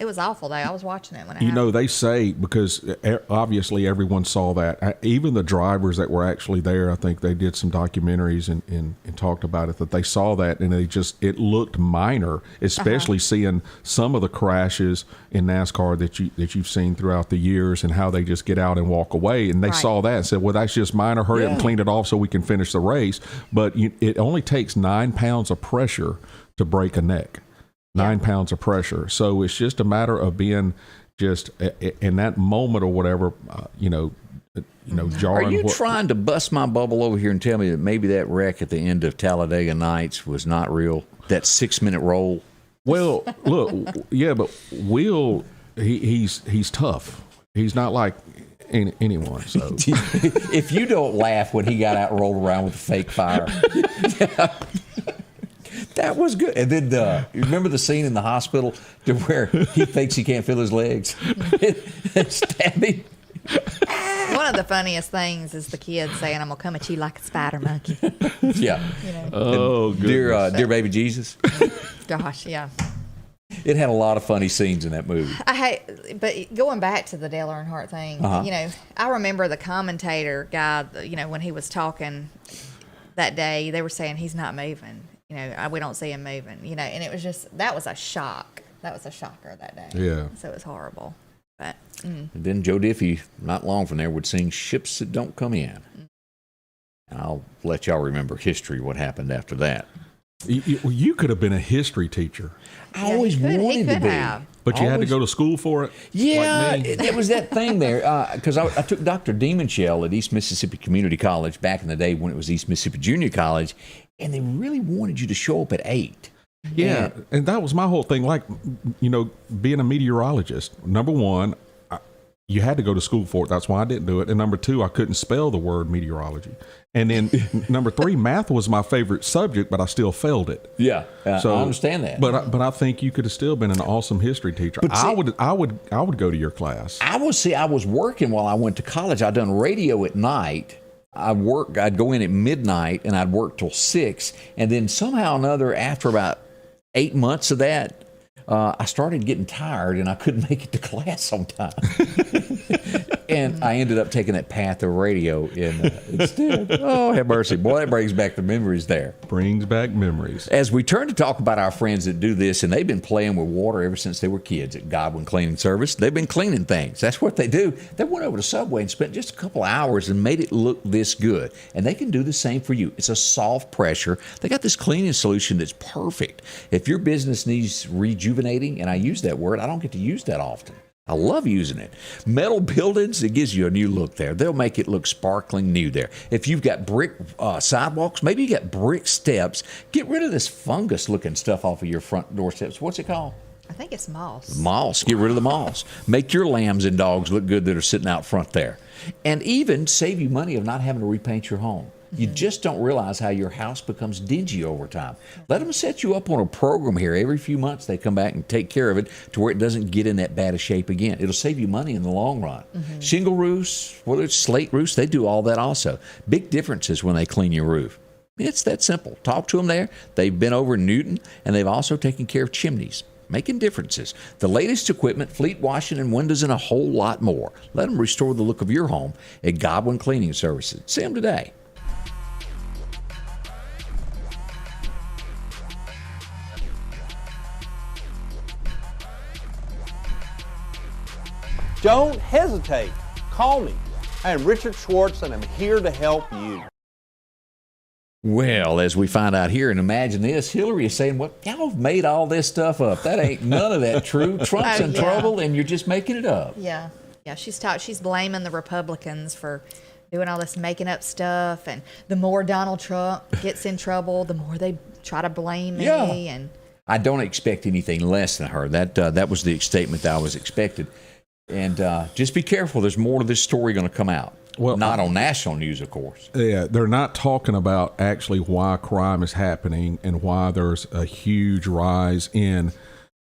it was awful though. I was watching it when it happened. They say, because obviously everyone saw that, even the drivers that were actually there, I think they did some documentaries and talked about it, that they saw that and it looked minor, especially seeing some of the crashes in NASCAR that you've seen throughout the years and how they just get out and walk away. And they saw that and said, well, that's just minor. Hurry up and clean it off so we can finish the race. But it only takes 9 pounds of pressure to break a neck. 9 pounds of pressure. So it's just a matter of being just in that moment or whatever, jarring. Are you trying to bust my bubble over here and tell me that maybe that wreck at the end of Talladega Nights was not real? That 6-minute roll? Well, look, yeah, but Will, he's tough. He's not like anyone. So if you don't laugh when he got out and rolled around with the fake fire. That was good. And then you remember the scene in the hospital to where he thinks he can't feel his legs and stabbing? One of the funniest things is the kids saying, "I'm going to come at you like a spider monkey." Yeah. Oh, goodness. Dear baby Jesus. Gosh, yeah. It had a lot of funny scenes in that movie. But going back to the Dale Earnhardt thing, I remember the commentator guy, when he was talking that day, they were saying he's not moving. We don't see him moving, and it was just, that was a shock. That was a shocker that day. Yeah. So it was horrible. But And then Joe Diffie, not long from there, would sing Ships That Don't Come In. And I'll let y'all remember history, what happened after that. You could have been a history teacher. I always wanted to be. Have. But you had to go to school for it? Yeah, like me? it was that thing there. Because I took Dr. Demonshell at East Mississippi Community College back in the day when it was East Mississippi Junior College, and they really wanted you to show up at 8. Yeah, and that was my whole thing. Like, being a meteorologist, number one, you had to go to school for it. That's why I didn't do it. And number two, I couldn't spell the word meteorology. And then number three, math was my favorite subject, but I still failed it. Yeah, so, I understand that. But I think you could have still been an awesome history teacher. I would go to your class. I was working while I went to college. I'd done radio at night. I'd go in at midnight and I'd work till 6. And then somehow or another, after about 8 months of that, I started getting tired and I couldn't make it to class on time. And I ended up taking that path of radio instead. Oh, have mercy. Boy, that brings back the memories there. Brings back memories. As we turn to talk about our friends that do this, and they've been playing with water ever since they were kids at Godwin Cleaning Service. They've been cleaning things. That's what they do. They went over to Subway and spent just a couple hours and made it look this good. And they can do the same for you. It's a soft pressure. They got this cleaning solution that's perfect. If your business needs rejuvenating, and I use that word, I don't get to use that often. I love using it. Metal buildings, it gives you a new look there. They'll make it look sparkling new there. If you've got brick sidewalks, maybe you got brick steps, get rid of this fungus-looking stuff off of your front doorsteps. What's it called? I think it's moss. Moss. Get rid of the moss. Make your lambs and dogs look good that are sitting out front there. And even save you money of not having to repaint your home. You just don't realize how your house becomes dingy over time. Let them set you up on a program here. Every few months they come back and take care of it to where it doesn't get in that bad a shape again. It'll save you money in the long run. Shingle roofs, whether it's slate roofs, they do all that also. Big differences when they clean your roof. It's that simple. Talk to them there. They've been over in Newton, and they've also taken care of chimneys. Making differences. The latest equipment, fleet washing and windows, and a whole lot more. Let them restore the look of your home at Godwin Cleaning Services. See them today. Don't hesitate. Call me. I am Richard Schwartz, and I'm here to help you. Well, as we find out here, and imagine this, Hillary is saying, "What? Y'all have made all this stuff up. That ain't none of that true. Trump's in trouble, and you're just making it up." Yeah. She's blaming the Republicans for doing all this making up stuff, and the more Donald Trump gets in trouble, the more they try to blame me. And I don't expect anything less than her. That was the statement that I was expected. And just be careful. There's more to this story going to come out. Well, not on national news, of course. Yeah, they're not talking about actually why crime is happening and why there's a huge rise in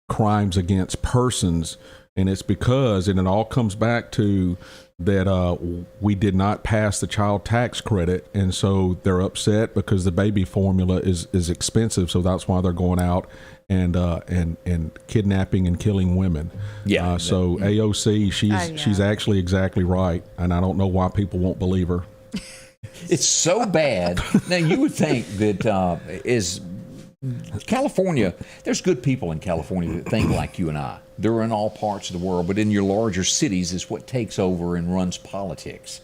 crimes against persons. And it's because, and it all comes back to that we did not pass the child tax credit. And so they're upset because the baby formula is expensive. So that's why they're going out and kidnapping and killing women. Yeah. So AOC, she's actually exactly right, and I don't know why people won't believe her. It's so bad. Now you would think that is California. There's good people in California that think like you and I. They're in all parts of the world, but in your larger cities is what takes over and runs politics.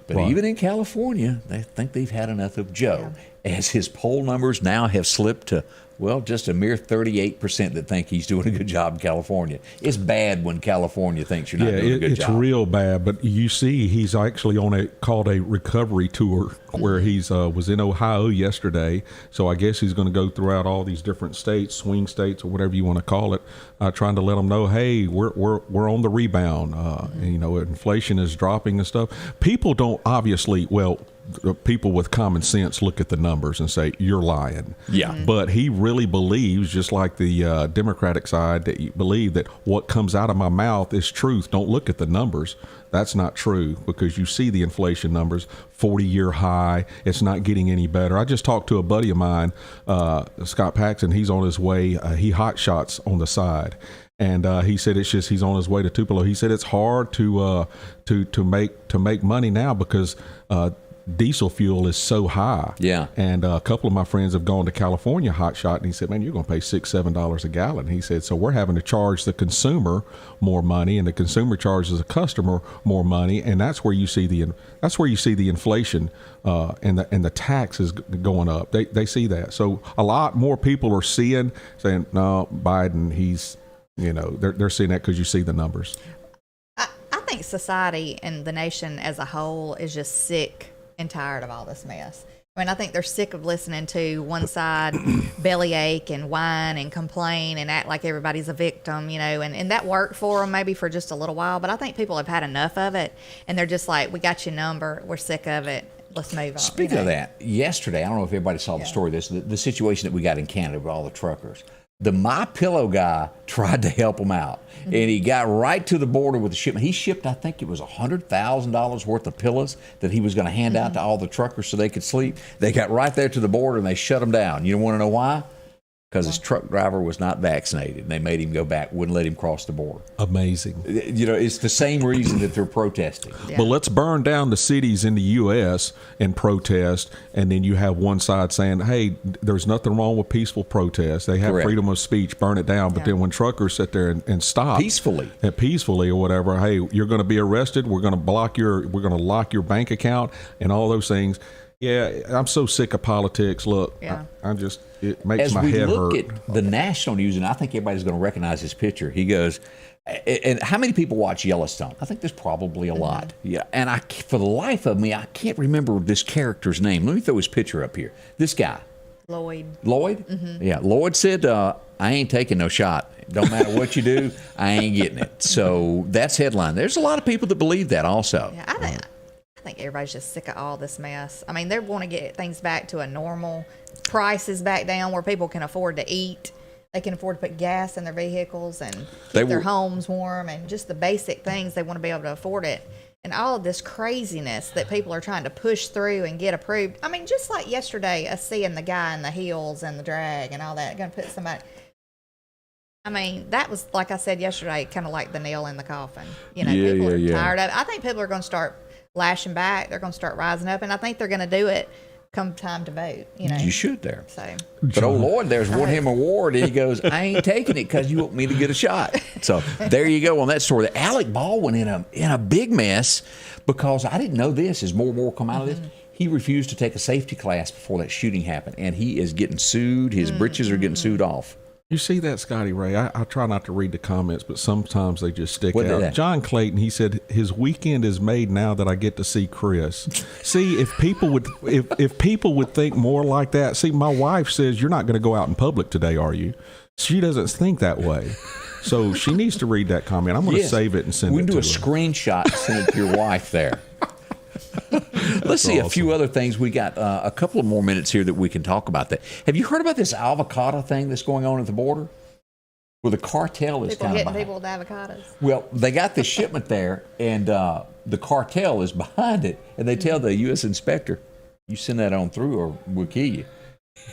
But even in California, they think they've had enough of Joe, as his poll numbers now have slipped to, well, just a mere 38% that think he's doing a good job in California. It's bad when California thinks you're not doing a good job. It's real bad. But you see, he's actually on called a recovery tour where he's was in Ohio yesterday. So I guess he's going to go throughout all these different states, swing states, or whatever you want to call it, trying to let them know, hey, we're on the rebound. And, inflation is dropping and stuff. People don't obviously, people with common sense look at the numbers and say, you're lying. Yeah. But he really believes, just like the Democratic side, that you believe that what comes out of my mouth is truth. Don't look at the numbers. That's not true, because you see the inflation numbers, 40-year high. It's not getting any better. I just talked to a buddy of mine, Scott Paxton. He's on his way. He hot shots on the side. And he said he's on his way to Tupelo. He said it's hard to make money now because diesel fuel is so high. Yeah. And a couple of my friends have gone to California hot shot, and he said, man, you're going to pay $6-7 a gallon. He said, so we're having to charge the consumer more money, and the consumer charges the customer more money, and that's where you see the inflation and the taxes going up. They see that. So a lot more people are saying, no, Biden, he's, they're seeing that because you see the numbers. I think society and the nation as a whole is just sick and tired of all this mess. I mean, I think they're sick of listening to one side bellyache and whine and complain and act like everybody's a victim, and that worked for them maybe for just a little while. But I think people have had enough of it, and they're just like, we got your number. We're sick of it. Let's move on. Speaking of that, yesterday, I don't know if everybody saw the story of this, the situation that we got in Canada with all the truckers. The MyPillow guy tried to help him out, and he got right to the border with the shipment. He shipped, I think it was $100,000 worth of pillows that he was going to hand out to all the truckers so they could sleep. They got right there to the border, and they shut him down. You want to know why? Because his truck driver was not vaccinated, and they made him go back, wouldn't let him cross the border. Amazing. It's the same reason that they're protesting. Yeah. But let's burn down the cities in the U.S. and protest, and then you have one side saying, hey, there's nothing wrong with peaceful protest. They have freedom of speech, burn it down. But then when truckers sit there and stop peacefully or whatever, hey, you're going to be arrested. We're going to lock your bank account and all those things. Yeah, I'm so sick of politics. Look, it makes my head hurt. As we look at the national news, and I think everybody's going to recognize this picture, he goes, and how many people watch Yellowstone? I think there's probably a lot. Yeah, and for the life of me, I can't remember this character's name. Let me throw his picture up here. This guy. Lloyd? Mm-hmm. Yeah, Lloyd said, I ain't taking no shot. Don't matter what you do, I ain't getting it. So that's headline. There's a lot of people that believe that also. Yeah, I think everybody's just sick of all this mess. I mean, they want to get things back to a normal, prices back down where people can afford to eat. They can afford to put gas in their vehicles and keep their homes warm and just the basic things. They want to be able to afford it. And all of this craziness that people are trying to push through and get approved. I mean, just like yesterday, us seeing the guy in the heels and the drag and all that, going to put somebody. I mean, that was, like I said yesterday, kind of like the nail in the coffin. People are tired of it. I think people are going to start lashing back. They're going to start rising up, and I think they're going to do it come time to vote. You should there. So, but oh Lord, there's won him an award, and he goes, "I ain't taking it because you want me to get a shot." So there you go on that story. Alec Baldwin in a big mess because I didn't know this. As more and more come out of this, he refused to take a safety class before that shooting happened, and he is getting sued. His britches are getting sued off. You see that, Scotty Ray? I try not to read the comments, but sometimes they just stick out. John Clayton, he said, his weekend is made now that I get to see Chris. See, if people would think more like that. See, my wife says, you're not going to go out in public today, are you? She doesn't think that way. So she needs to read that comment. I'm going to save it and send it to her. We can do a screenshot and send it to your wife there. Let's see a few other things. We got a couple of more minutes here that we can talk about that. Have you heard about this avocado thing that's going on at the border? Well, the cartel is kind of behind. People with avocados. Well, they got this shipment there, and the cartel is behind it, and they tell the U.S. inspector, you send that on through or we'll kill you.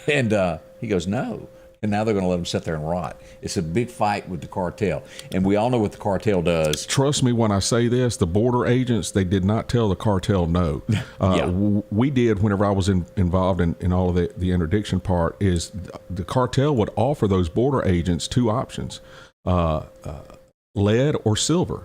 And he goes, no. And now they're going to let them sit there and rot. It's a big fight with the cartel. And we all know what the cartel does. Trust me when I say this, the border agents, they did not tell the cartel no. We did whenever I was involved in all of the interdiction part, is the cartel would offer those border agents two options, lead or silver.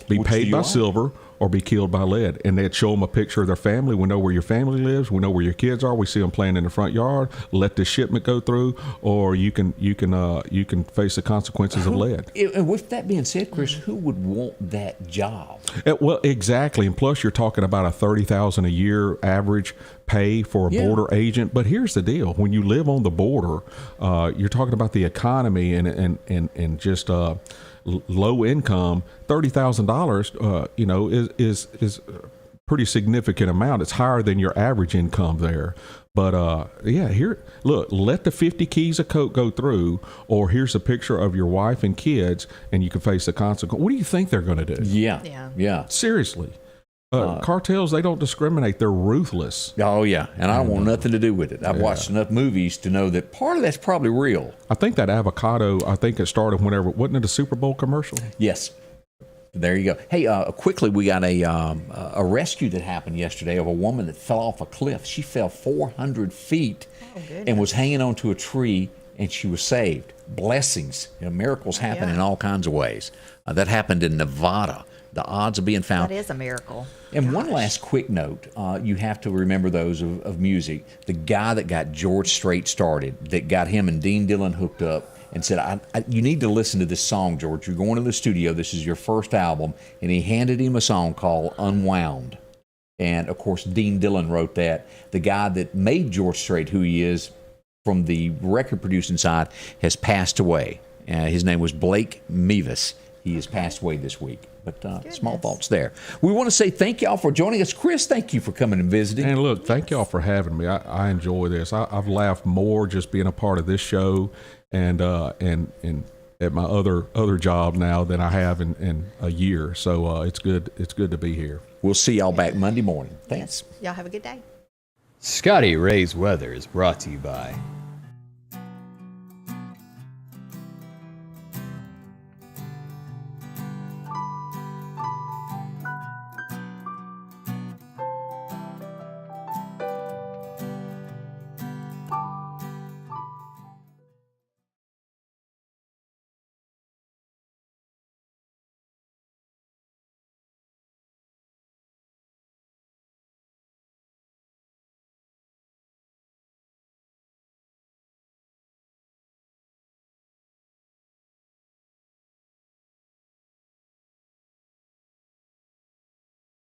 Be paid by silver or be killed by lead. And they'd show them a picture of their family. We know where your family lives. We know where your kids are. We see them playing in the front yard. Let the shipment go through, or you can face the consequences of lead. And with that being said, Chris, who would want that job? Well, exactly. And plus, you're talking about a $30,000 a year average pay for a border agent. But here's the deal: when you live on the border, you're talking about the economy and just low income. $30,000, is a pretty significant amount. It's higher than your average income there. But here, look, let the 50 keys of coke go through, or here's a picture of your wife and kids, and you can face the consequence. What do you think they're going to do? Yeah. Seriously. Cartels, they don't discriminate. They're ruthless. Oh, yeah. And I don't want nothing to do with it. I've watched enough movies to know that part of that's probably real. I think that avocado, it started whenever, wasn't it a Super Bowl commercial? Yes. There you go. Hey, quickly, we got a rescue that happened yesterday of a woman that fell off a cliff. She fell 400 feet and was hanging onto a tree, and she was saved. Blessings. Miracles happen in all kinds of ways. That happened in Nevada. The odds of being found. That is a miracle. And one last quick note. You have to remember those of music. The guy that got George Strait started, that got him and Dean Dillon hooked up, and said, you need to listen to this song, George. You're going to the studio. This is your first album. And he handed him a song called Unwound. And, of course, Dean Dillon wrote that. The guy that made George Strait who he is from the record producing side has passed away. His name was Blake Mevis. He has passed away this week. But small thoughts there. We want to say thank y'all for joining us. Chris, thank you for coming and visiting. And look, thank y'all for having me. I enjoy this. I've laughed more just being a part of this show and at my other job now than I have in a year. So it's good to be here. We'll see y'all back Monday morning. Thanks. Y'all have a good day. Scotty Ray's Weather is brought to you by